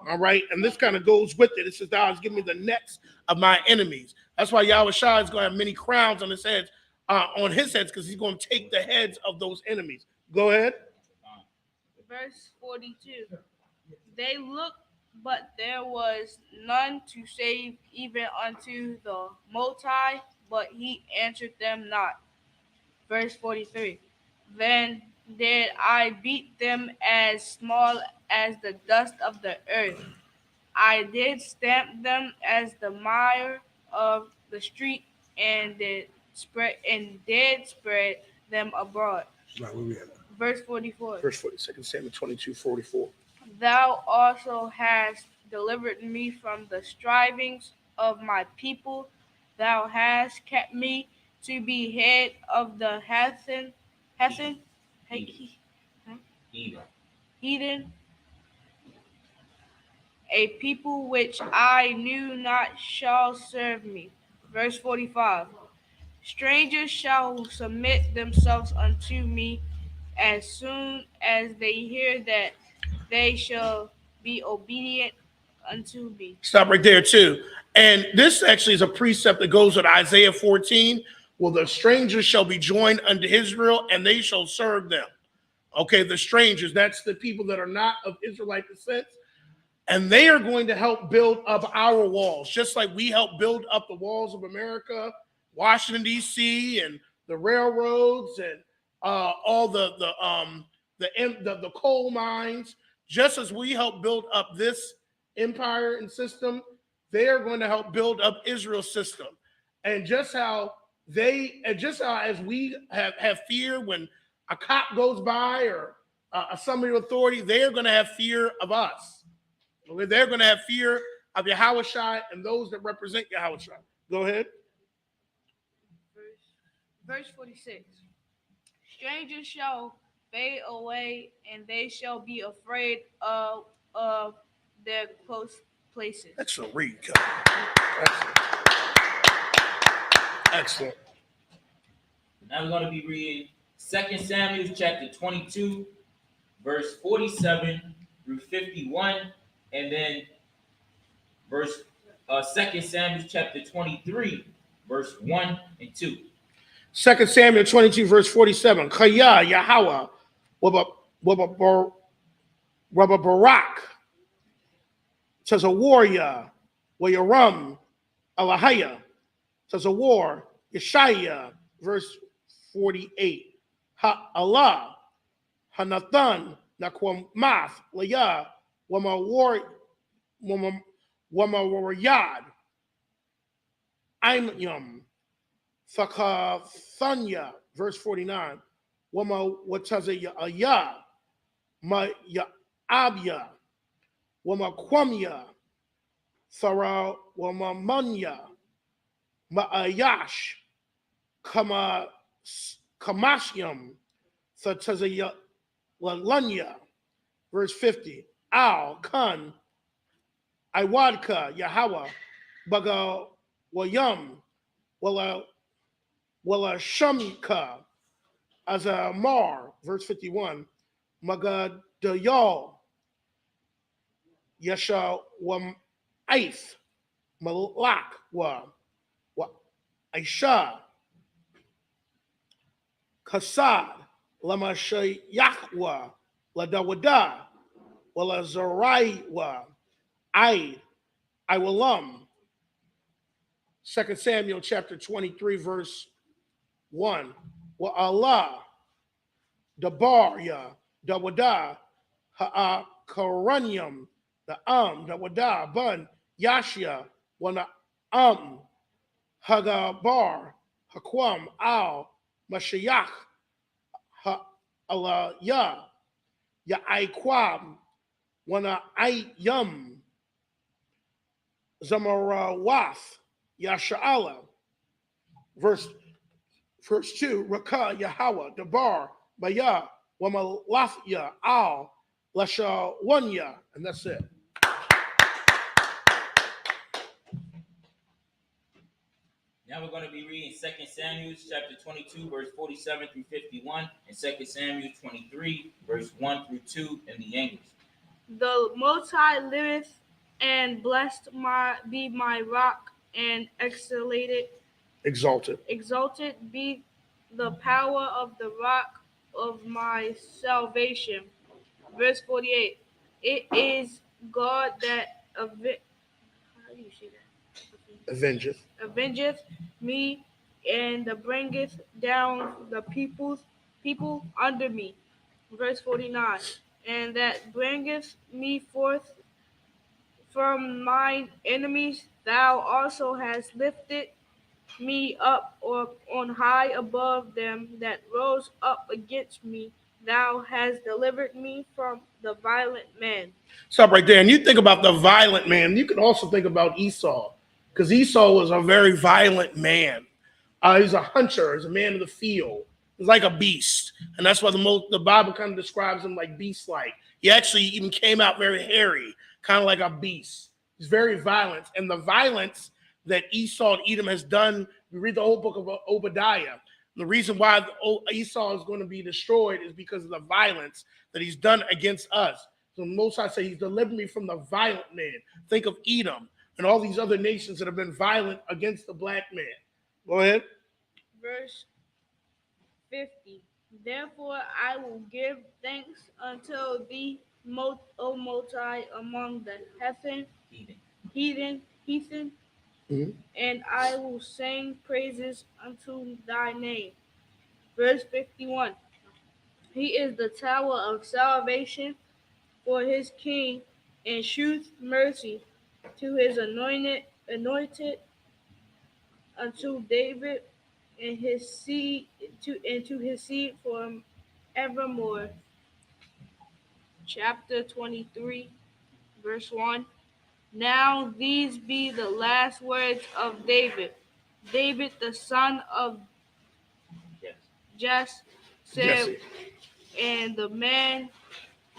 All right. And this kind of goes with it. It says, thou hast given me the necks of my enemies. That's why Yahweh Shai is going to have many crowns on his heads, because he's going to take the heads of those enemies. Go ahead. Verse 42. They looked, but there was none to save, even unto the Multi, but he answered them not. Verse 43. Then did I beat them as small as the dust of the earth. I did stamp them as the mire of the street, and did spread them abroad. Right, where we at? Verse 44. Verse 40, 2 Samuel 22, 44. Thou also hast delivered me from the strivings of my people. Thou hast kept me to be head of the heathen, a people which I knew not shall serve me. Verse 45. Strangers shall submit themselves unto me as soon as they hear that they shall be obedient unto me. Stop right there too. And this actually is a precept that goes with Isaiah 14. Well, the strangers shall be joined unto Israel, and they shall serve them. Okay, the strangers, that's the people that are not of Israelite descent. And they are going to help build up our walls, just like we help build up the walls of America, Washington, D.C., and the railroads, and all the coal mines. Just as we help build up this empire and system, they are going to help build up Israel's system. And just how as we have fear when a cop goes by or somebody of authority, they are going to have fear of us. Okay, they're going to have fear of Yahushua and those that represent Yahushua. Go ahead. Verse 46. Strangers shall fade away, and they shall be afraid of their close places. Excellent read, Excellent. Excellent. Now we're going to be reading 2 Samuel chapter 22, verse 47 through 51, and then verse 2 Samuel chapter 23, verse 1 and 2. 2 Samuel 22, verse 47. Chaya Yahweh Rabba Barak says a warrior, Wayaram Alahaya says a war, Yeshaya, verse 48. Ha Allah, Hanathan, Nakwamath, Laya, Wama Warayad, Aimyam, Thakathanya, verse 49. Wama Wataza Aya, Ma Yaabya, Wama Kwamya, Thara Wama Manya, Ma'ayash, Kamashyam, Thataza Lalanya, verse 50. Al Khan, Iwadka, Yahweh, Baga Wayam, Wala Shamka, Azamar, verse 51. Magadayal, Yasha Wam Aith, Malak wa Aisha, Kasad, Lamashay Yahwa, Ladawada, Wala Zaraiwa, Aid, Iwalam. 2 Samuel chapter 23, verse 1. Wa Allah, Dabarya, Dawada, Ha'akaranyam, the Dawada, Bun, Yashia, Wana Hagabar, Hakwam, Al, Mashiach, Ha'alaya, Ya'aikwam, Wana Ayam, Zamarawath, Yasha'ala. Verse 2, Rakah, Yahweh, Dabar, Baya, Wamalafya, Al, Lashawanya, and that's it. Now we're going to be reading 2 Samuel chapter 22, verse 47 through 51, and 2 Samuel 23, verse 1 through 2 in the English. The Most High liveth, and blessed be my rock, and exalted be the power of the rock of my salvation. Verse 48. It is God that avengeth me, and bringeth down the people under me. Verse 49. And that bringeth me forth from mine enemies. Thou also hast lifted me up on high above them that rose up against me. Thou hast delivered me from the violent man. Stop right there. And you think about the violent man. You can also think about Esau, because Esau was a very violent man. He's a hunter. He's a man of the field. He's like a beast. And that's why the Bible kind of describes him like beast-like. He actually even came out very hairy, kind of like a beast. He's very violent. And the violence that Esau and Edom has done. We read the whole book of Obadiah. The reason why Esau is going to be destroyed is because of the violence that he's done against us. So Most High say he's delivered me from the violent man. Think of Edom and all these other nations that have been violent against the black man. Go ahead. Verse 50. Therefore I will give thanks unto thee, O Most High, among the heathen, Mm-hmm. and I will sing praises unto thy name. Verse 51. He is the tower of salvation for his king, and truth mercy to his anointed unto David and his seed to his seed forevermore. Chapter 23, verse 1. Now these be the last words of David. David, the son of Jesse, and the man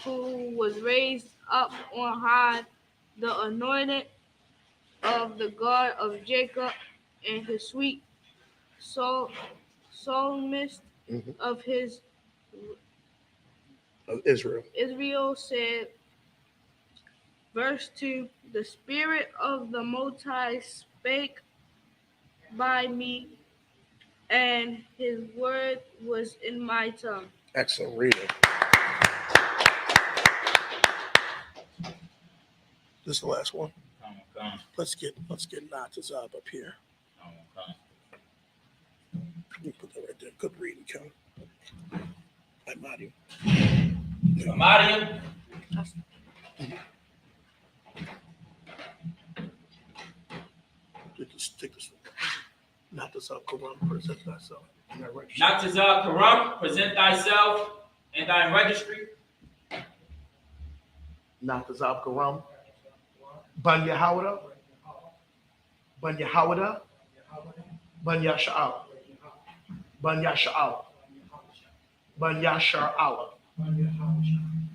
who was raised up on high, the anointed of the God of Jacob, and his sweet psalmist of his Of Israel said, verse 2, the Spirit of the Most High spake by me, and his word was in my tongue. Excellent reading. This is the last one. Let's get Natazab up here. Let me put that right there. Good reading, Kel. Amadium. Take this one. Natazab Quran, present thyself. Natazab Quran, present thyself in thy registry. Natazab Quran. Ban Yahawada. Ban Yahawada. Ban Yasha'al. Ban Yasha'al. Ban Yashar Allah.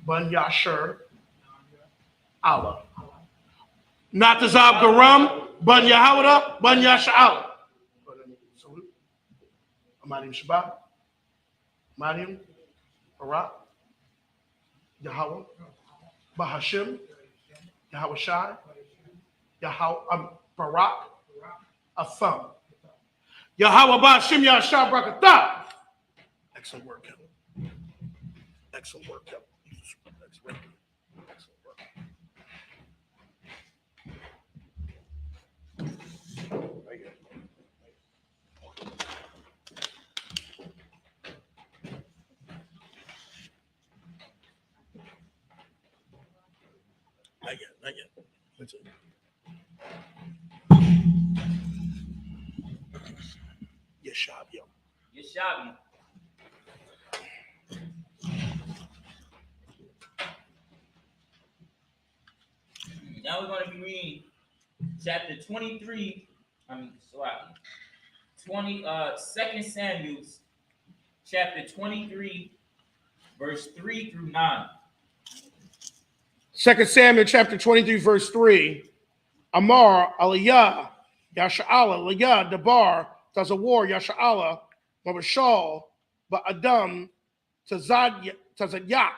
Ban Yashar Allah. Natazab Garam. Ban Yahawada. Ban Yasha'al. Amadim Shabbat. Amadim Barak. Yahweh. Bahashim. Yahweh Shai. Yahweh Barak. Atham. Yahweh Bahashim Yahshah Brakatah. Excellent work, Kevin. Excellent work, Kevin. Excellent work. Right here. Not yet. That's it. Yeshabi. Now we're going to be reading chapter 23. 2 Samuel, chapter 23, verse 3 through 9. 2 Samuel chapter 23, verse 3. Amar Aliyah, Yasha'ala, Liyah, Dabar, Tazawar, Yasha'ala, Mabashal, Ba'adam, Tazadyak,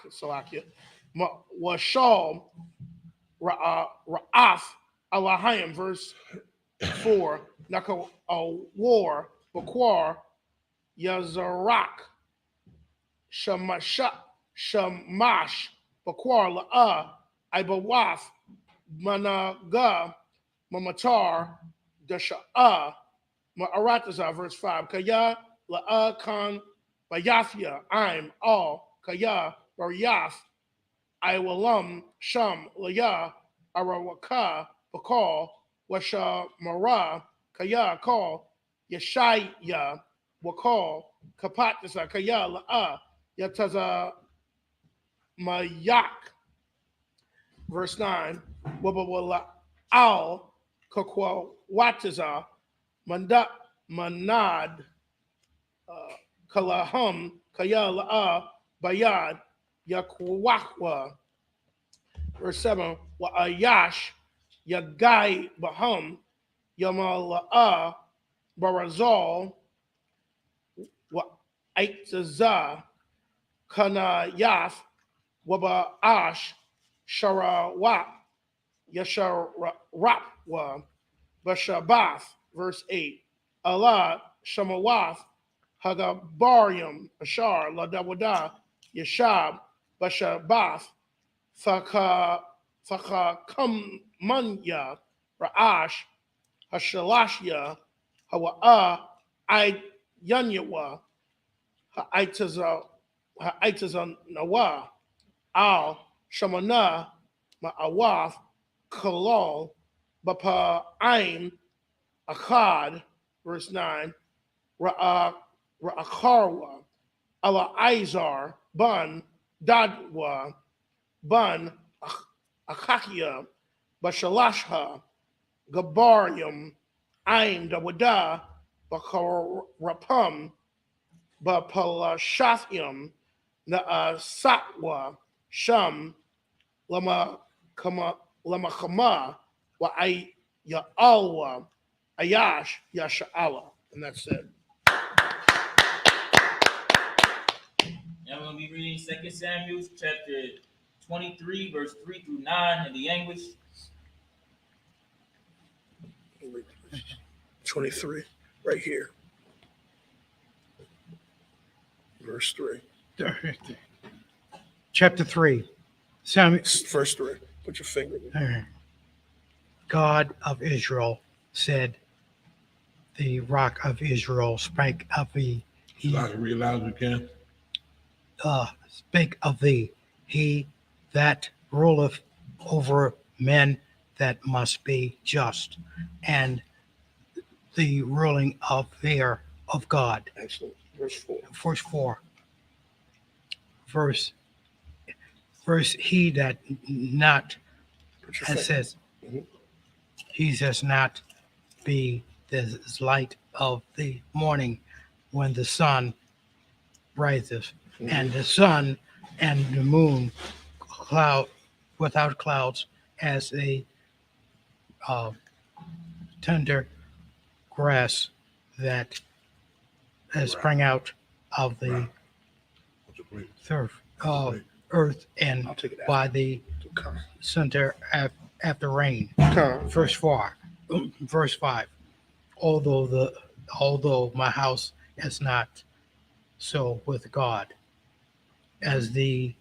Salakia, Washal, Ra'af, Alahayim, verse 4. Naka War, Bakwar, Yazarak, Shamash, Bakwar, La'a, Ibawaf, Managa, Mamatar, Dasha'a, Ma'arataza, verse 5. Kaya, La'a, Khan, Bayafia, I'm all, Kaya, Baryaf, Iwalam, Sham, Laya, Arawaka, Bakal, Washa Mara, Kaya, Call, Yeshaya, Wakal, Kapatasa, Kaya, La'a, Yataza, Mayak, verse 9, Wabawala, Al, Kakwa, Wataza, Manad, Kalahum, Kaya, La'a, Bayad, Yakwakwa, verse 7, wa Ayash, Yagai Bahum, Yamala Barazal, wa Aitazah, Kana Yaf, Waba Ash, Sharawat, Yasharapwa, Bashabath, verse 8. Allah, Shamawath, Hagabarium, Ashar, Ladawada, Yashab, Bashabath, Thakakamanya, Ra'ash, Hashalashya, Hawa'a, Yanyawa, Ha'itazanawa, Al, Shamana, Ma'awath, Kalal, Bapa'aim, Akkad, verse 9, Ra'akarwa, Ala Izar, Bun, Dadwa, Bun, Akakia, Bashalashha, Gabarium, Ain, Dawada, Bakarapum, Bapalashathium, Naasatwa, Sham, Lama Kama, Wa Ya'alwa, Ayash, Yasha'ala. And that's it. Now we're going to be reading 2 Samuel chapter 23, verse 3 through 9 in the English. 23, right here. Verse 3. Chapter 3. Samuel, Verse 3. Put your finger in. God of Israel said, the rock of Israel spake of thee. Read loud as we can. Spake of thee, he that ruleth over men that must be just, and the ruling of God. Excellent. Verse 4. Verse 4. Verse he that not, it says, he does not be the light of the morning when the sun rises, and the sun and the moon cloud without clouds as a tender grass that has sprung out of the earth and by the center after rain. Verse 4. Verse 5. Although my house is not so with God, as thee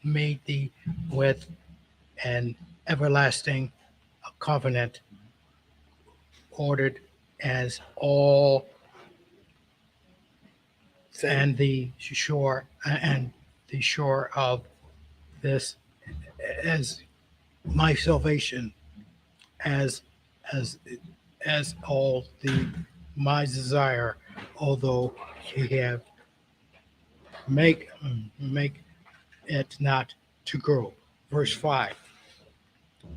made thee with an everlasting covenant, ordered as all, and the shore of this as my salvation, as all the my desire, although he have make it not to grow. Verse 5.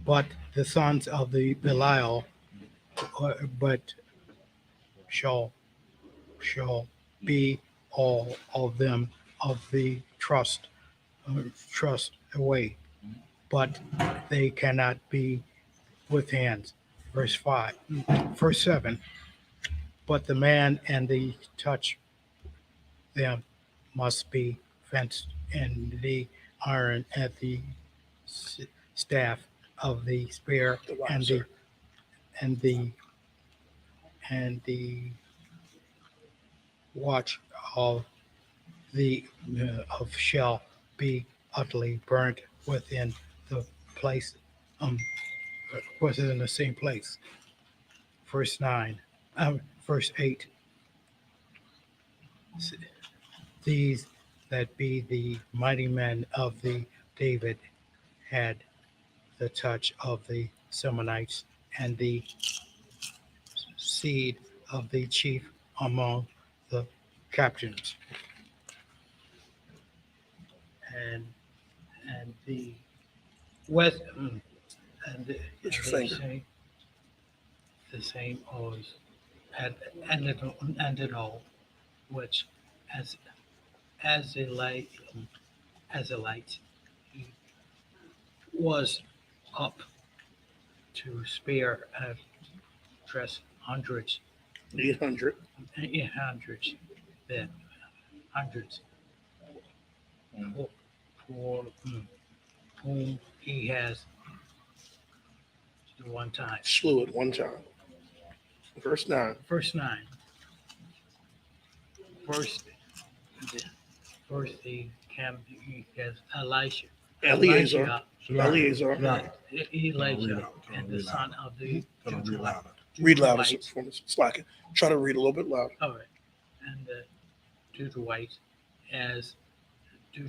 But the sons of the Belial, but shall be all of them of the trust away, but they cannot be with hands. Verse 5. Verse 7. But the man and the touch them must be fenced in the iron at the staff of the spear and the watch of the of shall be utterly burnt within the place, within the same place. Verse 8. These that be the mighty men of the David had the touch of the Semonites and the seed of the chief among the captains, and the west and the same oaths and it all, which as a light was up to spare dress hundreds, 800. then hundreds for whom he has one time. Slew at one time. Verse 9. Verse 9. First he has Elijah. Eleazar. Elijah and the son of the Read louder. Slack. Try to read a little bit louder. All right. And the Deuterites is the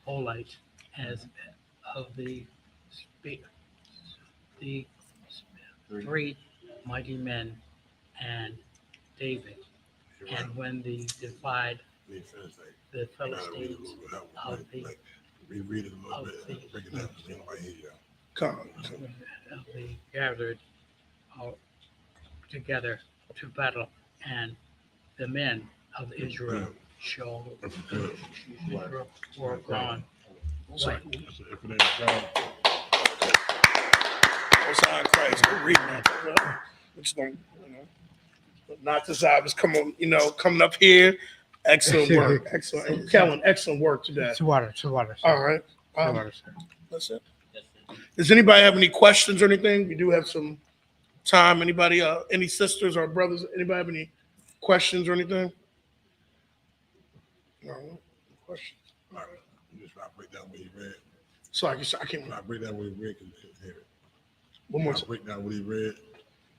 Holite as of the three mighty men and David. And when they defied the Philistines of the gathered together to battle, and the men of Israel were gone. Sorry. Christ. We're reading that. Just going, not desirous. Coming up here. Excellent work. Excellent. Kellen, excellent work today. It's water. All right. That's it. Does anybody have any questions or anything? We do have some time. Anybody, any sisters or brothers, anybody have any questions or anything? No questions. All right. You just try to break down what he read. So I can't. Try to break down what he read because you couldn't hear it. One more time. Break down what he read.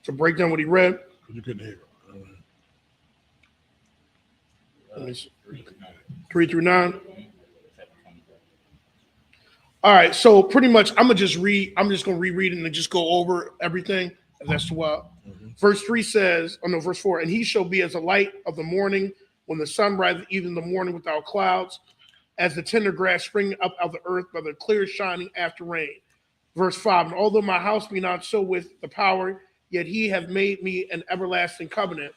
To break down what he read. Because you couldn't hear it. 3 through 9. All right, so pretty much I'm just gonna reread it and just go over everything. If that's too wild. Verse 3 says, verse 4, and he shall be as a light of the morning when the sun rises, even in the morning without clouds, as the tender grass springing up out of the earth by the clear shining after rain. Verse 5, and although my house be not so with the power, yet he hath made me an everlasting covenant,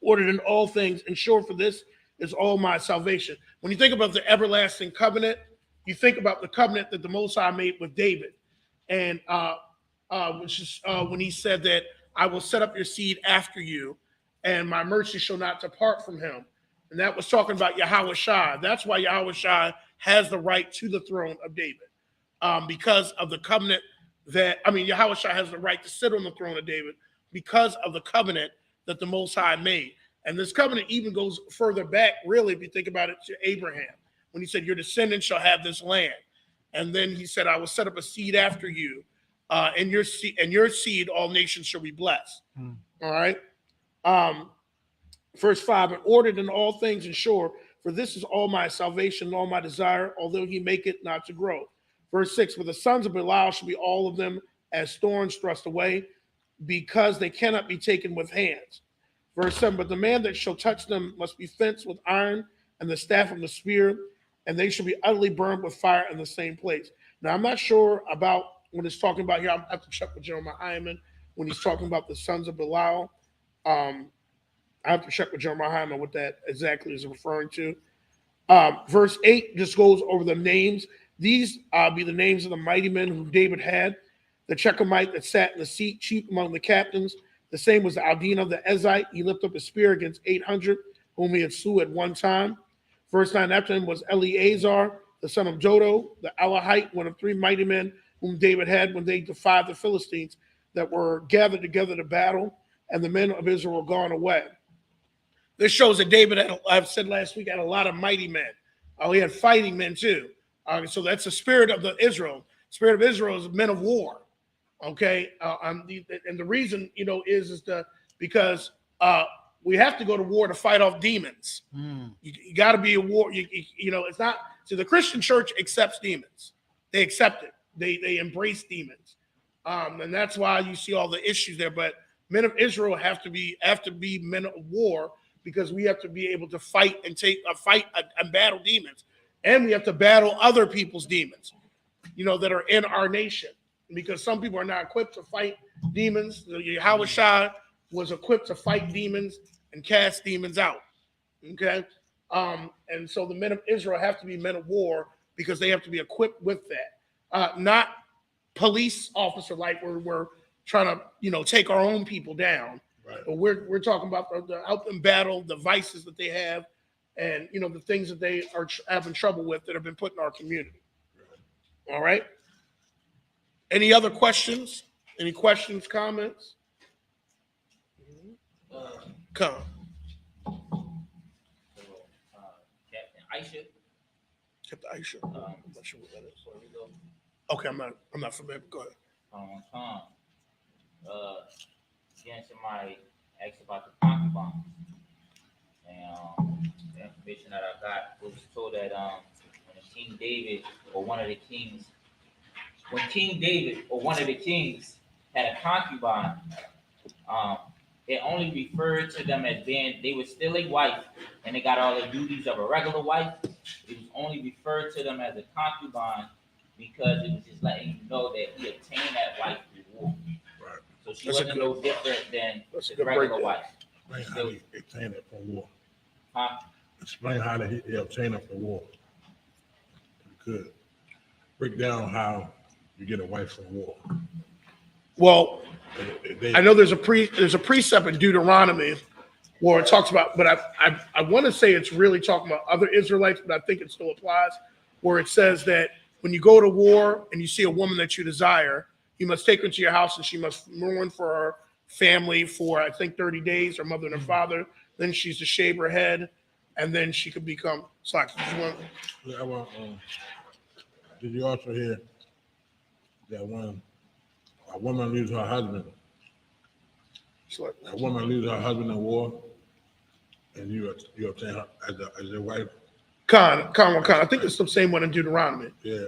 ordered in all things, and sure for this is all my salvation. When you think about the everlasting covenant, you think about the covenant that the Most High made with David, and which is when he said that I will set up your seed after you, and my mercy shall not depart from him. And that was talking about Yahweh Shai. That's why Yahweh Shai has the right to the throne of David, because of the covenant Yahweh Shai has the right to sit on the throne of David because of the covenant that the Most High made. And this covenant even goes further back, really, if you think about it, to Abraham, when he said, your descendants shall have this land. And then he said, I will set up a seed after you, and your seed, all nations shall be blessed. All right. Verse 5, and ordered in all things and sure, for this is all my salvation and all my desire, although he make it not to grow. Verse 6, for the sons of Belial shall be all of them as thorns thrust away, because they cannot be taken with hands. Verse 7, but the man that shall touch them must be fenced with iron and the staff of the spear, and they shall be utterly burned with fire in the same place. Now, I'm not sure about when it's talking about here. I have to check with Jeremiah Hyman when he's talking about the sons of Belial. I have to check with Jeremiah Hyman what that exactly is referring to. Verse 8 just goes over the names. These be the names of the mighty men whom David had. The Chechemite that sat in the seat, chief among the captains. The same was the Aldina, the Ezite. He lifted up a spear against 800, whom he had slew at one time. Verse 9, after him was Eleazar, the son of Jodo, the Alahite, one of 3 mighty men whom David had when they defied the Philistines that were gathered together to battle, and the men of Israel were gone away. This shows that David, I've said last week, had a lot of mighty men. He had fighting men too. So that's the spirit of Israel. Spirit of Israel is men of war. Okay, and the reason is because we have to go to war to fight off demons. You got to be a war. It's not. So the Christian church accepts demons. They accept it. They embrace demons, and that's why you see all the issues there. But men of Israel have to be men of war, because we have to be able to fight and and battle demons, and we have to battle other people's demons, that are in our nation. Because some people are not equipped to fight demons. Yahweh Shai was equipped to fight demons and cast demons out. Okay? And so the men of Israel have to be men of war because they have to be equipped with that. Not police officer like we're trying to, take our own people down. Right. But we're talking about the help them battle the vices that they have, and the things that they are having trouble with that have been put in our community. All right. Any other questions? Any questions, comments? Come. So, Captain Isupk. Captain Aisha. I'm not sure what that is. Okay, I'm not familiar. Go ahead. Again, somebody asked about the concubines, and the information that I got was told that when King David or one of the kings, had a concubine, it only referred to them as being they were still a wife and they got all the duties of a regular wife. It was only referred to them as a concubine because it was just letting you know that he obtained that wife through war. Right. So she wasn't no different than the regular wife. Explain how he obtained it from war. Huh? Explain how he obtained it from war. If you could. Break down how you get a wife from war. Well, I know there's a precept in Deuteronomy where it talks about, but I want to say it's really talking about other Israelites, but I think it still applies, where it says that when you go to war and you see a woman that you desire, you must take her to your house and she must mourn for her family for, I think, 30 days, her mother and her father. Then she's to shave her head, and then she could become. Did you also hear that when a woman loses her husband, in war, and you obtain her as a wife? Khan. I think it's the same one in Deuteronomy. Yeah,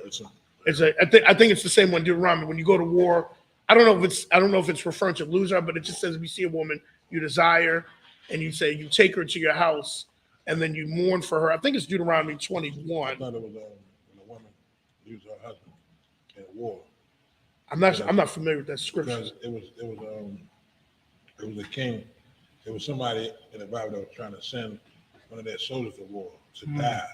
I think it's the same one in Deuteronomy. When you go to war, I don't know if it's referring to loser, but it just says if you see a woman you desire, and you say you take her to your house, and then you mourn for her. I think it's Deuteronomy 21. I thought it was when a woman loses her husband in war. I'm not familiar with that scripture. Because it was a king. It was somebody in the Bible that was trying to send one of their soldiers to war to die.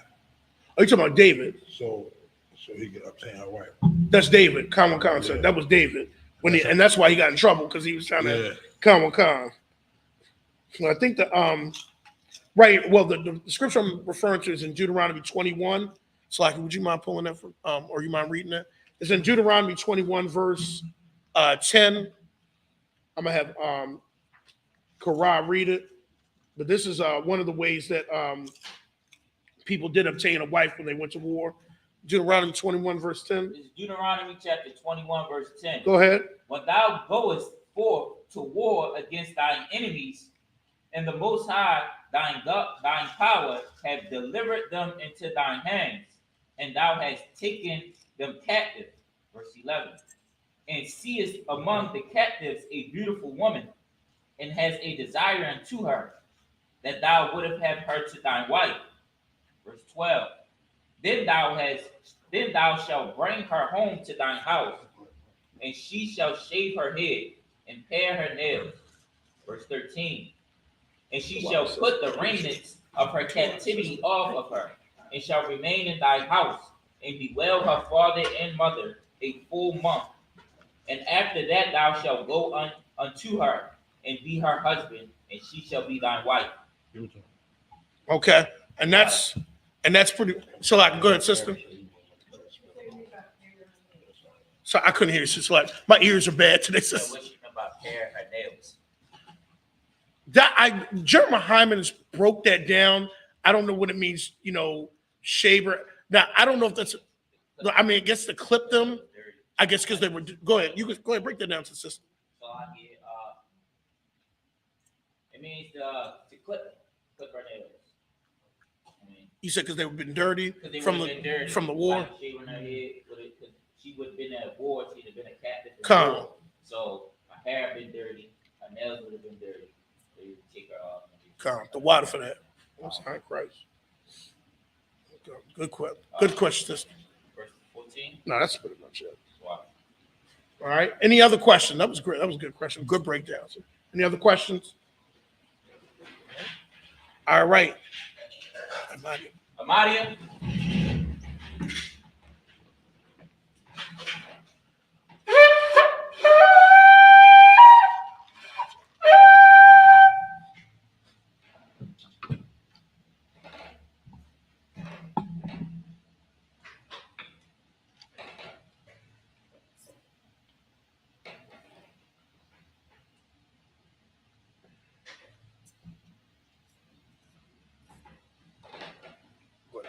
Oh, you talking about David? So he could obtain her wife. That's David. Khan said that was David and that's why he got in trouble because he was trying to Khan. So I think right. Well, the scripture I'm referring to is in Deuteronomy 21. So, like, would you mind pulling that or you mind reading that? It's in Deuteronomy 21, verse 10. I'm gonna have Korah read it, but this is one of the ways that people did obtain a wife when they went to war. Deuteronomy 21, verse 10. It's Deuteronomy chapter 21, verse 10. Go ahead. When thou goest forth to war against thine enemies, and the Most High, thine power, have delivered them into thine hands, and thou hast taken them captive. Verse 11. And seest among the captives a beautiful woman, and has a desire unto her, that thou wouldst have her to thine wife. Verse 12. Then thou shalt bring her home to thine house, and she shall shave her head and pare her nails. Verse 13. And she shall put the raiments of her captivity off of her, and shall remain in thy house, and bewail her father and mother a full month. And after that thou shalt go unto her, and be her husband, and she shall be thy wife. Okay, and that's pretty. So, like, go ahead, sister. So I couldn't hear you. Sister, like, my ears are bad today. Sister. What she about pare her nails? Jeremiah Hyman broke that down. I don't know what it means, shaver. Now, I don't know if that's, I mean, I guess to clip them, I guess because they were, go ahead. You go ahead, break that down to the system. So I get, it means to clip her nails. You said because they've been dirty from the war? Like shaving her head, she would have been at war, she'd have been a captive. Come. So her hair been dirty, her nails would have been dirty. They would take her off. Come. The water for that. I'm sorry, Christ. Good question, sister. Verse 14? No, that's pretty much it. Wow. All right. Any other question? That was great. That was a good question. Good breakdown. Any other questions? All right. Amadia?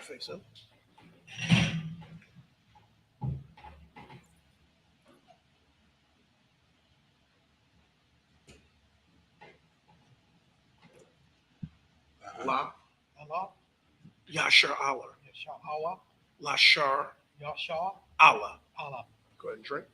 face up. La Allah, Yashar Allah. Yashar Allah, Lashar Yashar Allah. Allah. Go ahead and drink.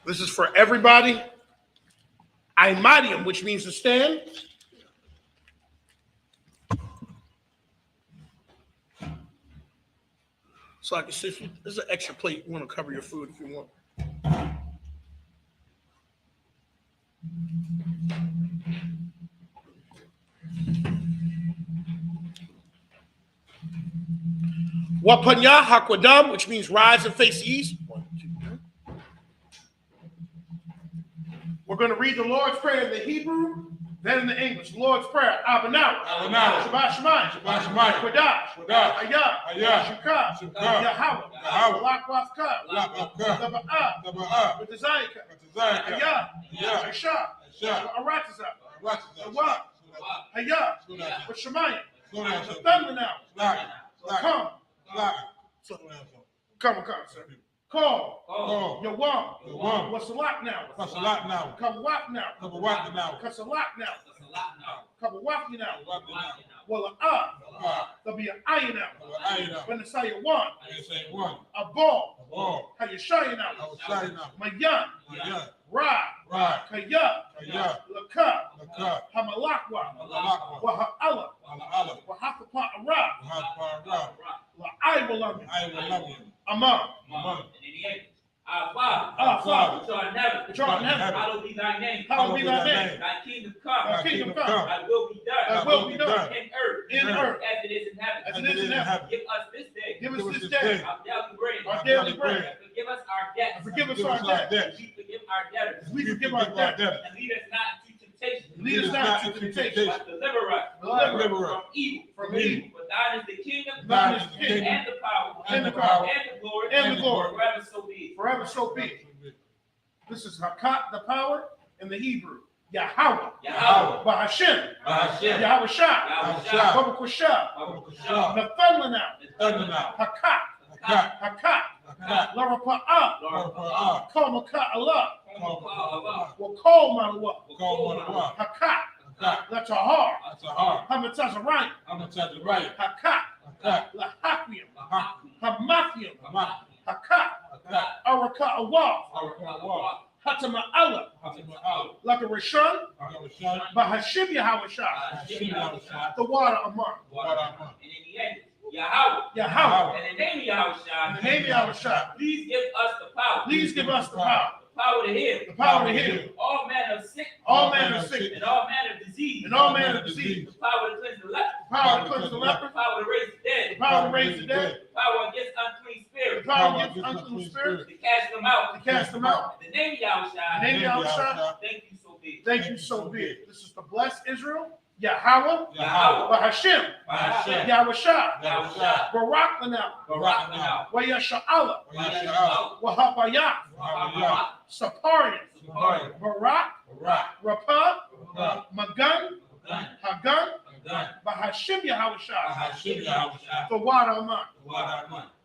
This is for everybody. Imadium, which means to stand. So I can see, there's an extra plate. You want to cover your food if you want. Wapanya Hakwadam, which means rise and face east. 1, 2, 3. We're going to read the Lord's Prayer in the Hebrew, then in the English. The Lord's Prayer. Abanaw. Shabbat Shemayim. Shabbat Shemayim. Kodash. Kodash. Ayah. Ayah. Shukah. Shukah. Yahweh. Yahweh. Lakwafka. Lakwafka. Taba'ah. Taba'ah. Betazayika. Betazayika. Ayah. Ayah. Aisha. Aisha. Aratiza. Aratiza. Awak. Ayah. Sudah. Shemayim. Sudah. The thunder now. Slack. Come. Slack. Come, sir. Call. Call. Yawam. Yawam. What's a lot now? What's a lot now? Come walk now. Come walk now. What's a lot now? Come walk you now. Walk now. Well, there'll be an iron now. Iron now. When the say one, I say one. a ball. A ball. How you shy I now? was shy now. My young. Yeah. Ra. Right. Kaya. Yeah. Laka. Laka. Hamalakwa. Malakwa. Waha'ala. Allah. Wahakapa Ra. Allah. La I will love you. I will love you. Among. Among. Our Father, Our Father, which art in heaven, which art in heaven, hallowed be thy name. hallowed be thy name. Thy kingdom come. Thy kingdom come. Thy will be done. Thy will be done. In earth. In earth. As it is in heaven. As it is in heaven. Give us this day. Give us this day Our daily bread. our daily bread. And forgive us our debts. Forgive us Give our us our debt. debts. We forgive our debtors. We forgive our debt. And lead us not into temptation. Lead us not into temptation. But deliver us Deliver from evil. from evil. For thine is the kingdom. Thine is the kingdom. And the power. And the power. And the glory. And the glory. Forever so be it. Forever so be it. This is Hakat, the power, in the Hebrew. Yahweh. Yahweh. Bahashem. Bahashem. Yahweh Shah. Yahweh Shah. Babakusha. Babakusha. Nathanael. Hakat. Hakat. Larapa'ah. Komaka Allah. Wakol Manawa. Hakat. That's a heart. Hamatazarayim. Hakat. Lahakwim. Hamathium. Hakat. Araka Awaf. Hatama Allah. Like a Rishon. Bahashim Yahweh Shah. The water among. Yahweh. In the name of Yahweh Shah. In the name of Yahweh Shah. Please give us the power. Please give us the power. The power to heal. The power to heal. All manner of sickness. All manner of sickness. And all manner of disease. And all manner of disease. The power to cleanse the leper. The power to cleanse the leper. The power to raise the dead. The power to raise the dead. The power against unclean The spirits. power against unclean spirits. To cast them out. To cast them out. In the name of Yahweh Shah. In the name of Yahweh Shah. Thank you so big. Thank you so big. This is to bless Israel. Yahweh. Yahweh. Bahashim. Bahashem. Yahweh Shah. Yahweh Shah. Barak Lanam. Barak now. Wayasha'ala. Wahabayah. Saparian. Barak. Rapah. Magan. Hagan. Bahashim Yahweh Shah. The water among.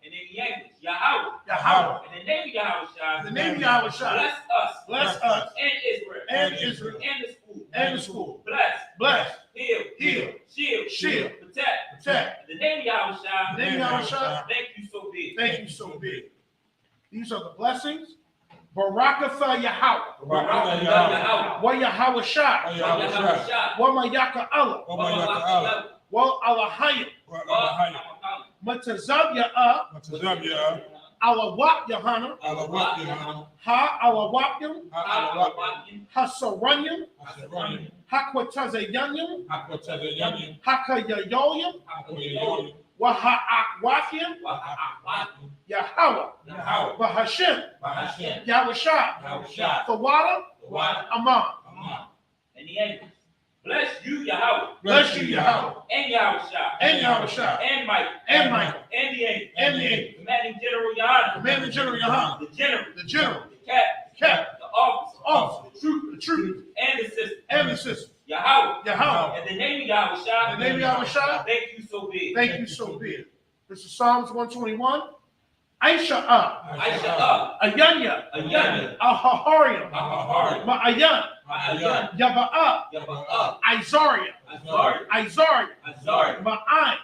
And in the English, Yahweh. Yahweh. In the name of Yahweh Shah. In the name of Yahweh Shah. Bless us. Bless us. And Israel. And Israel. And the school. And the school. Bless. Bless. Heal. Heal. Shield. Protect. Protect. In the name of Yahweh Shah. In the name of Yahweh Shah. Thank you so big. Thank you so big. These are the blessings. Barakatha Yahweh. Wa Yahweh Shah. Yahweh Shah. Wa Mayaka Allah. Wa Alahayim. Matazab Ya'ah. Alawat Yahana. Ha Alawatyam. Hasaranyam. Hakwatazayanyam. Hakayayoyam. Waha'akwathim, Yahweh, Bahashim, Yahushua, Thawada, Amon. And the angels. Bless you, Yahweh. Bless you, Yahweh. And Yahushua. And Michael. And the angels. Commanding General Yohanan. The general. The captain. The officer. The trooper. And the sisters. Yahweh. And the name of Yahushua. Thank you so big. Thank you so big. This is Psalms 121. Aisha Ayanya, Ahahariam, Ma'ayan, Yaba'a, Izaria, Ma'ai,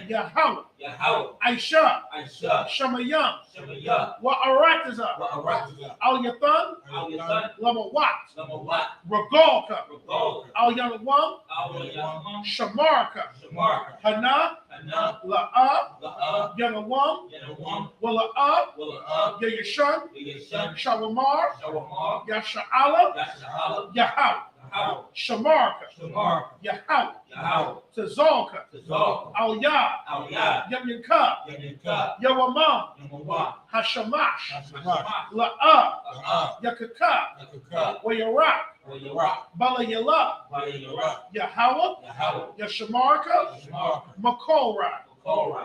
Yahweh, Aisha, Shamayam, Wa'arataza, Al Yathan, Lamawat, Regalka, Al Yanawam, Shamarka, Hana, La'a, Yanawam, Wala'ab, Yayashan, Shawamar, Yasha'ala, Yahweh, Shamarka, Yahweh, Tazalka, Al-Yah, Yamyanka, Yawamam, Hashamash, La'ab, Yakaka, Wayarak, Balayala, Yahweh, Yashamarka, Makorah,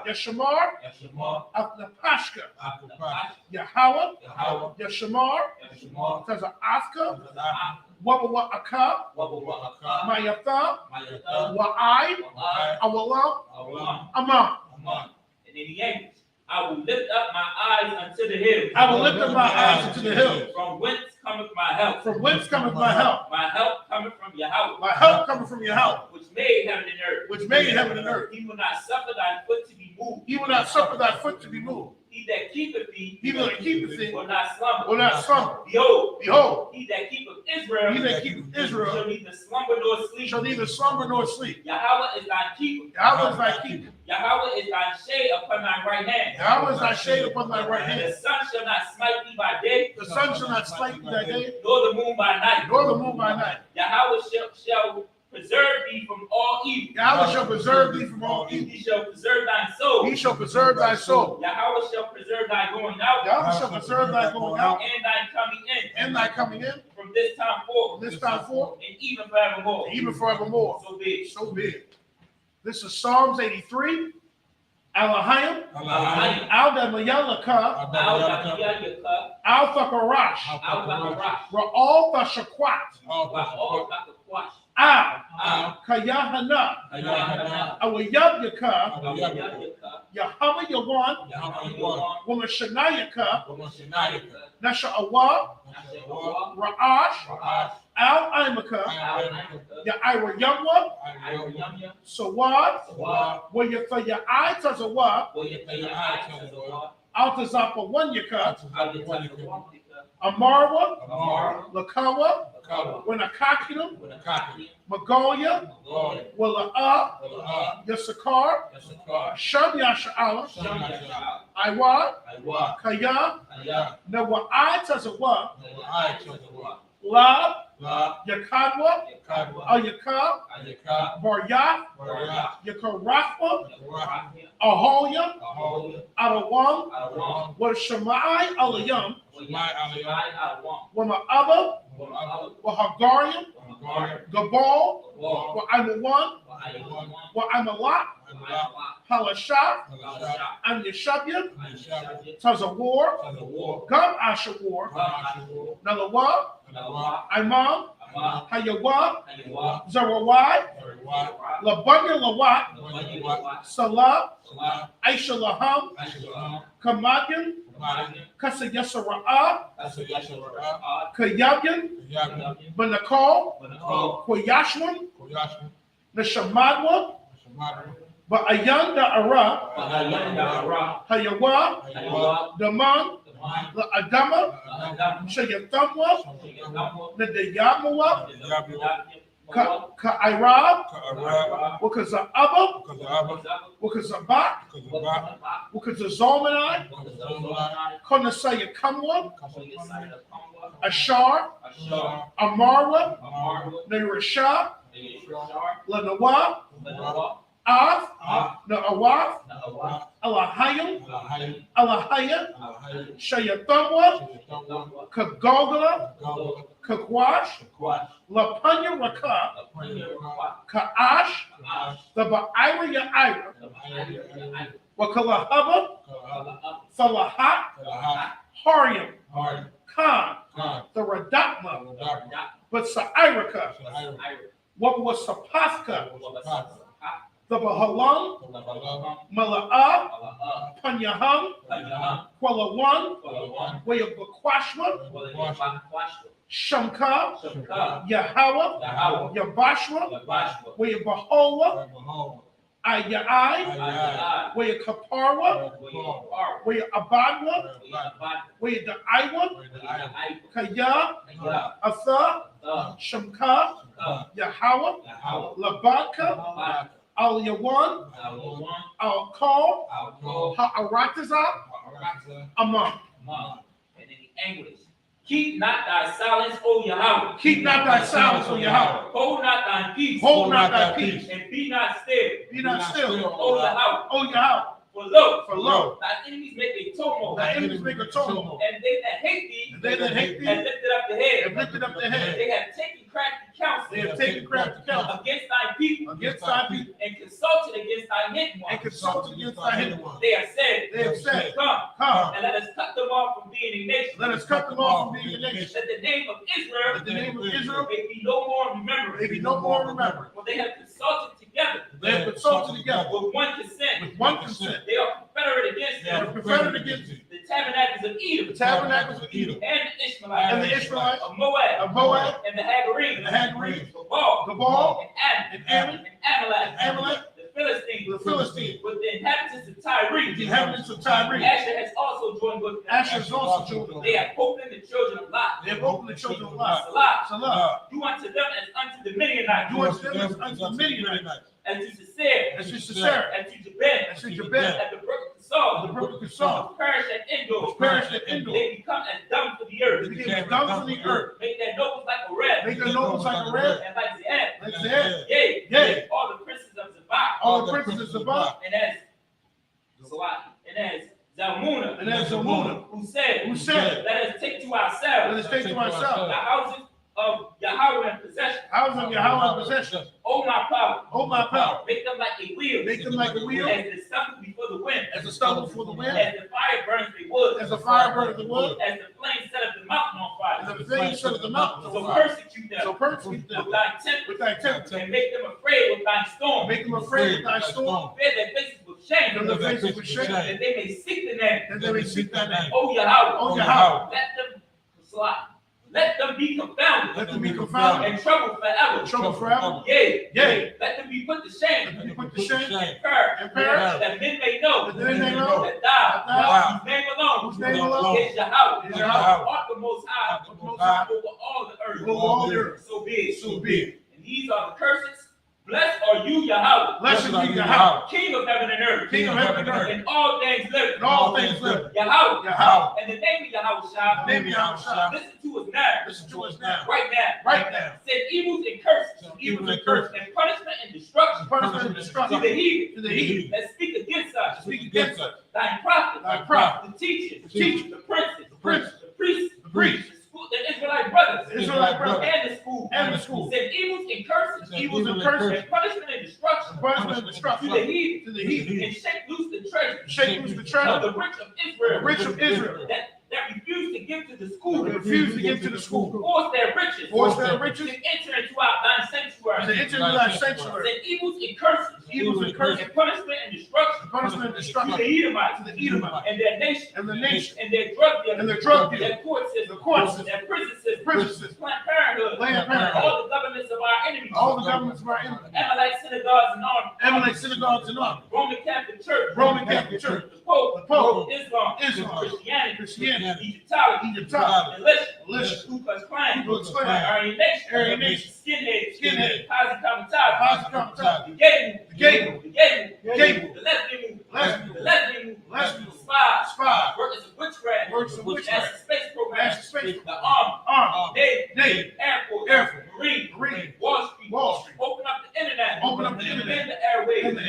Yashamar, Napashka, Yahweh, Yashamar, Taza'aska, Wabawa'aka, Mayatha, Wa'ai, Awalam, Amam. And in the angels, I will lift up my eyes unto the hills. I will lift up my eyes unto the hills. From whence cometh my help? From whence cometh my help? My help cometh from Yahweh. My help cometh from Yahweh, Which made heaven and earth. which made heaven and earth. He will not suffer thy foot to be moved. He will not suffer thy foot to be moved. He that keepeth thee He that keepeth thee will not slumber. will not slumber. Behold, he that keepeth Israel He that keepeth Israel shall neither slumber nor sleep. shall neither slumber nor sleep. Yahweh is thy keeper. Yahweh is thy keeper. Yahweh is thy shade upon thy right hand. Yahweh is thy shade upon thy right The hand. sun shall not smite thee by day, The sun shall not smite thee by day, nor the moon by night. nor the moon by night. Yahweh shall preserve thee from all evil. Yahweh shall preserve thee from all evil. He shall preserve thy soul. He shall preserve thy soul. Yahweh shall preserve thy going out Yahweh shall preserve thy going out and thy coming in and thy coming in from this time forth from this time forth, and even forevermore. even forevermore. So be it. So be it. This is Psalms 83. Alahayim, Al-Damayalaka, Al-Thakarash, Ra'al Thashakwat, Al, Kayahana, Awayabyaka, Yahama Yawan, Womashanayaka, Nasha'awa, Ra'ash, Al-Imaka, Ya'ira Yamwa, Sawad, Wayafaya Tazawa, Altazapa Wanyaka, Amarwa, Lakawa, Wanakakinum, Magolia, Wala'a, Yasakar, Sham Yasha'ala, Iwa, Kaya, Nawa'ai Tazawa, Lab, Yakadwa, Ayakab, Baryah, Yakarafwa, Aholia, Adawam, Washamai Alayam, Wama'aba, Wahagariam, Gabal, Wa'amawan, Wa'amalat, Halashah, and Yeshabia, Tazawar, Gam Ashawar, Nalawa, Imam, Hayawa, Zarawai, Labanya Lawat, Salah, Aisha Laham, Kamagan, Kasayasara'a, Kayabyan, Banakal, Koyashwan, Nashamadwa, Ba'ayanda Ara, Hayawa, Daman, La Adama, Shayatamwa, Nadayamawa, Ka'irab, Wakaza'aba, Wakazabak, Wakazazalmanai, Konasaya Kamwa, Ashar, Amarwa, Nairashah, Lanawa, Av, Na'awaf, Alahayim, Alahaya, Shayathamwa, Kagogala, Kakwash, Lapanya Raka, Ka'ash, the Ba'ira Ya'ira, Wakalahaba, Salahat, Hariam, Khan, the Radakma, but Sa'iraka, what was Sapaska, the Bahalam, Mala'ah, Panyaham, Kwalawan, way of Bakwashma, Shamka, Yahweh, Yabashwa, way of Bahola, Ayai, way of Kaparwa, way of Abadwa, way of the Iwa, Kaya, Asa, Shamka, Yahweh, Labaka, Al Yawan, Al Kal, Ha'arataza, Amon. And in the English, keep not thy silence, O Yahweh. Keep not thy silence, O Yahweh. Hold not thine peace. Hold not thy peace. And be not still. Be not still, O Yahweh. O Yahweh. For lo, Thy enemies make a tumult. Thy enemies make a tumult. And they that hate thee, And they that hate thee have lifted up the head. have lifted up their head. They have taken crafty counsel. They have taken crafty counsel Against thy people. against thy people And consulted against thy hidden ones. and consulted against thy hidden ones. They have said, They have said, Come, and let us cut them off from being a nation. let us cut them off from being a nation. That the name of Israel That the name of Israel may be no more remembered. may be no more remembered. For they have consulted together They have consulted together with one consent. with one consent. They are confederate against They are them. confederate against thee. The tabernacles of Edom. The tabernacles of Edom And the Ishmaelites. and the Israelites Of Moab. of Moab And the Hagarenes. and the Hagarenes, Gabal. Gabal And and Ammon. And Amalek. and Amalek, The Philistines. the Philistines, With the inhabitants of Tyre. the inhabitants of Tyre. Asher has also joined with them. Asher is also children. They have opened the children of Lot. They have opened the children of Lot. Salah. Salah. Do unto them as unto the Midianites. Do unto them as unto the Midianites. As to Sisera. As to Sisera. As to Jabin. As to Jabin. At the brook of Saul. The brook of Kishon. Which perished at Endor. Which perished at Endor. They become as dung for the earth. They became dung from the earth. Make their nobles like a red. Make their nobles like a red. And like the ant. Like the head. Yea. Yea. All the princes of Zabak. All the princes of Zabak. And as Zalmunna. And as Zalmunna. Who said. Let us take to ourselves. Let us take to ourselves The houses of Yahweh in possession. houses of Yahweh in possession. Oh my power. Oh my power. Make them like a wheel. Make them like a wheel. As the stubble before the wind. As a stubble for the wind. As the fire burns the wood. As the fire burns the wood. As the flame set up the mountain on fire. As the flame set the mountain So on fire. persecute them. So persecute them With thy temper. with thy temper. And make them afraid with thy storm. Make them afraid with thy storm. Fear their faces with shame. Fill their faces with shame. That they may seek the name. That they may seek thy name. Oh Yahweh. Oh Yahweh. Let them be confounded. Let them be confounded. And troubled forever. Trouble forever. Yea. Yea. Let them be put to shame. Let them be put to shame. And perish. And perish. That men may know. That men may know. That thou. Whose name alone. Whose name alone. Is Yahweh. Is Yahweh. Art the most high. Art the most high. Over all the earth. Over all the earth. So be it. So be it. And these are the curses. Blessed are you, Yahweh. Blessed are you, Yahweh. King of heaven and earth. King of heaven and earth. And all things living. And all things living. Yahweh. Yahweh. And the name of Yahweh Shah. Name of Yahweh Shah. Listen to us now. Listen to us now. Right now. Right now. Said evils and curses. Evils and curses. And punishment and destruction. Punishment and To destruction. the heathen. To the heathen. That speak against us. Speak against us. Thy prophets. Thy prophets. The teachers. The teachers. The princes. The princes. The priests. The priests. The Israelite brothers. The Israelite brothers. And the school. And the school. Said evils and curses. Evils and curses. And punishment and destruction. Punishment and destruction. To the heathen. To the heathen. And shake loose the treasure. Shake loose the Of treasure. the rich of Israel. The rich of Israel. That refuse to give to the school. Refuse to give to the school. Force their riches. Force their riches. To enter into our thine sanctuary. To enter into thy sanctuary. Said evils and curses. Evils and curses. And punishment and destruction. Punishment and To destruction. the Edomites. To the Edomites. And their nation. And the nation. And their drug dealers. And their drug dealers. Their court system. The court system. Their prison system. Prison system. Planned Parenthood. Planned Parenthood. All the governments of our enemies. All the governments of our enemies. Amalek synagogues and armies. Amalek synagogues and armies. Roman Catholic Church. Roman Catholic Church. The Pope. The Pope. Islam. Islam. Christianity. Christianity. Egyptology. Militia. Ku Klux Klan. Ku Klux Klan. Aryan Nation. Aryan Nation. Skinheads. Skinheads. Posse Comitatus. Posse Comitatus. The Gay The Gay Movement. The Gay Movement. The Gay Movement. The Lesbian Movement. Lesbian The Lesbian Movement. Lesbian Movement. Spies. Spies. Workers of witchcraft. Workers of witchcraft. National Space Program. National Space The Army. Navy. Air Force. Air Force. Marine. Marine. Wall Street. Wall Street. Open up the internet. Open up the internet. And the airwaves. And the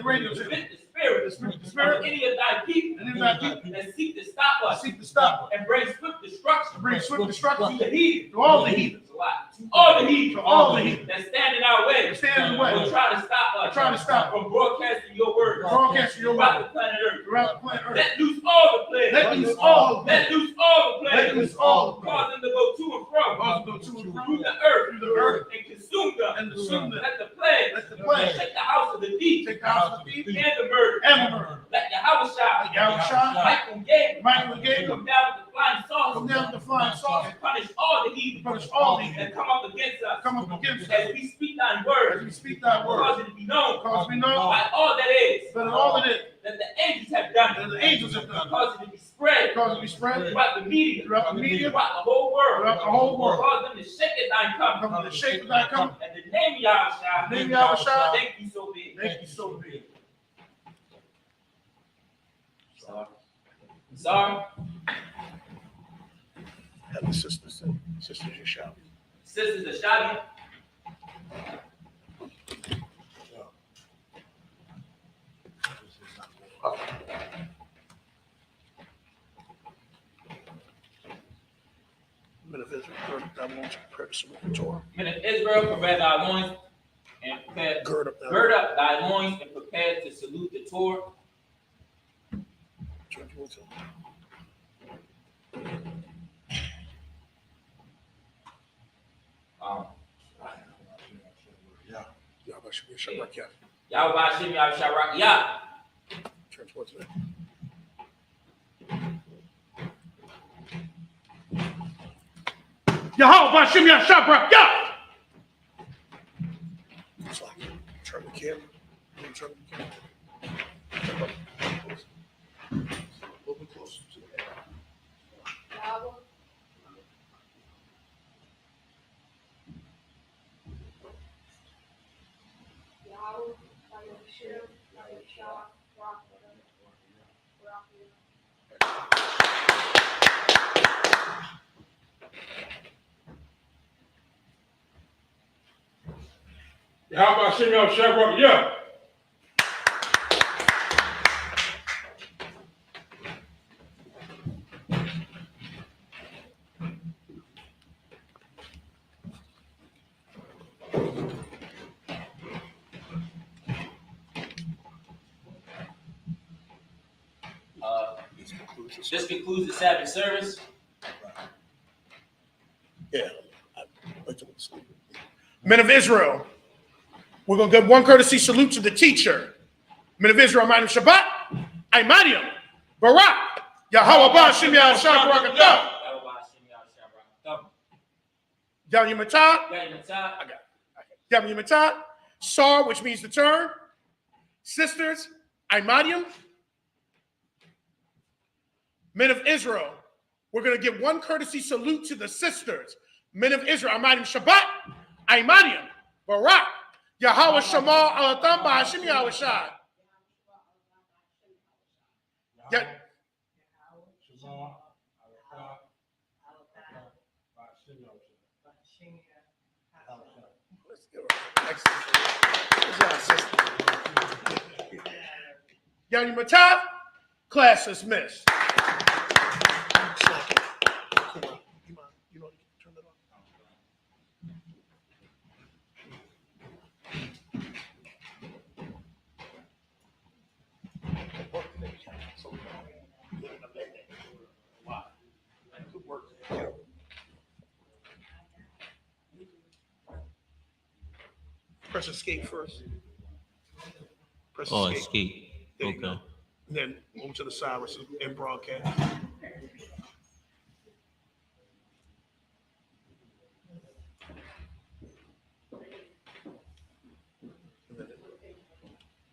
radio channel. The spirit of any of thy people that seek to stop us and bring swift destruction to the heathen. To all the heathens. To all the heathen that stand in our way. Will try to stop us from broadcasting your word. Throughout the planet Earth. Let loose all the plagues. Let loose all the plagues. Cause them to go to and fro. Through the earth. And consume them. Let the plague take the house of the thief. And the murder. Let Yahushua, Michael Gabriel, come down with the flying saucer. And punish all the heathen. And come up against us. As we speak thy word. Cause it to be known. By all that is. That the angels have done. Cause it to be spread. Throughout the media. Throughout the whole world. Cause them to shake at thine coming. And the name of Yahushua. Thank you so big. Sorry. Have the sisters are shouting. Sisters are shouting. Men of Israel, gird up thy loins and prepare to salute the Torah. Men of Israel, prepare thy loins and prepare. Gird up thy loins and prepare to salute the Torah. Yahweh Shem Yahsharak Yah. Turn towards it. Yahweh Shem Yahsharak Yah. It's like turn the camera. Turn the camera. A little bit closer to the camera. How about Shimon Shabbat? Yeah. This concludes the Sabbath service. Yeah. Men of Israel, we're going to give one courtesy salute to the teacher. Men of Israel, Ma'anim Shabbat, Aimanium, Barak, Yahweh Ba'Shem Yahshua Barakatah. Yamatah, Yamatah, Sar, which means the turn. Sisters, Aimanium. Men of Israel, we're going to give one courtesy salute to the sisters. Men of Israel, Aimanium Shabbat, Aimanium, Barak, Yahweh Shema Alatam Ba'Hashim Yahushai. Yanni Mataf, class dismissed. Press escape first. Press escape. Escape. There you go. Okay. And then move to the side and broadcast.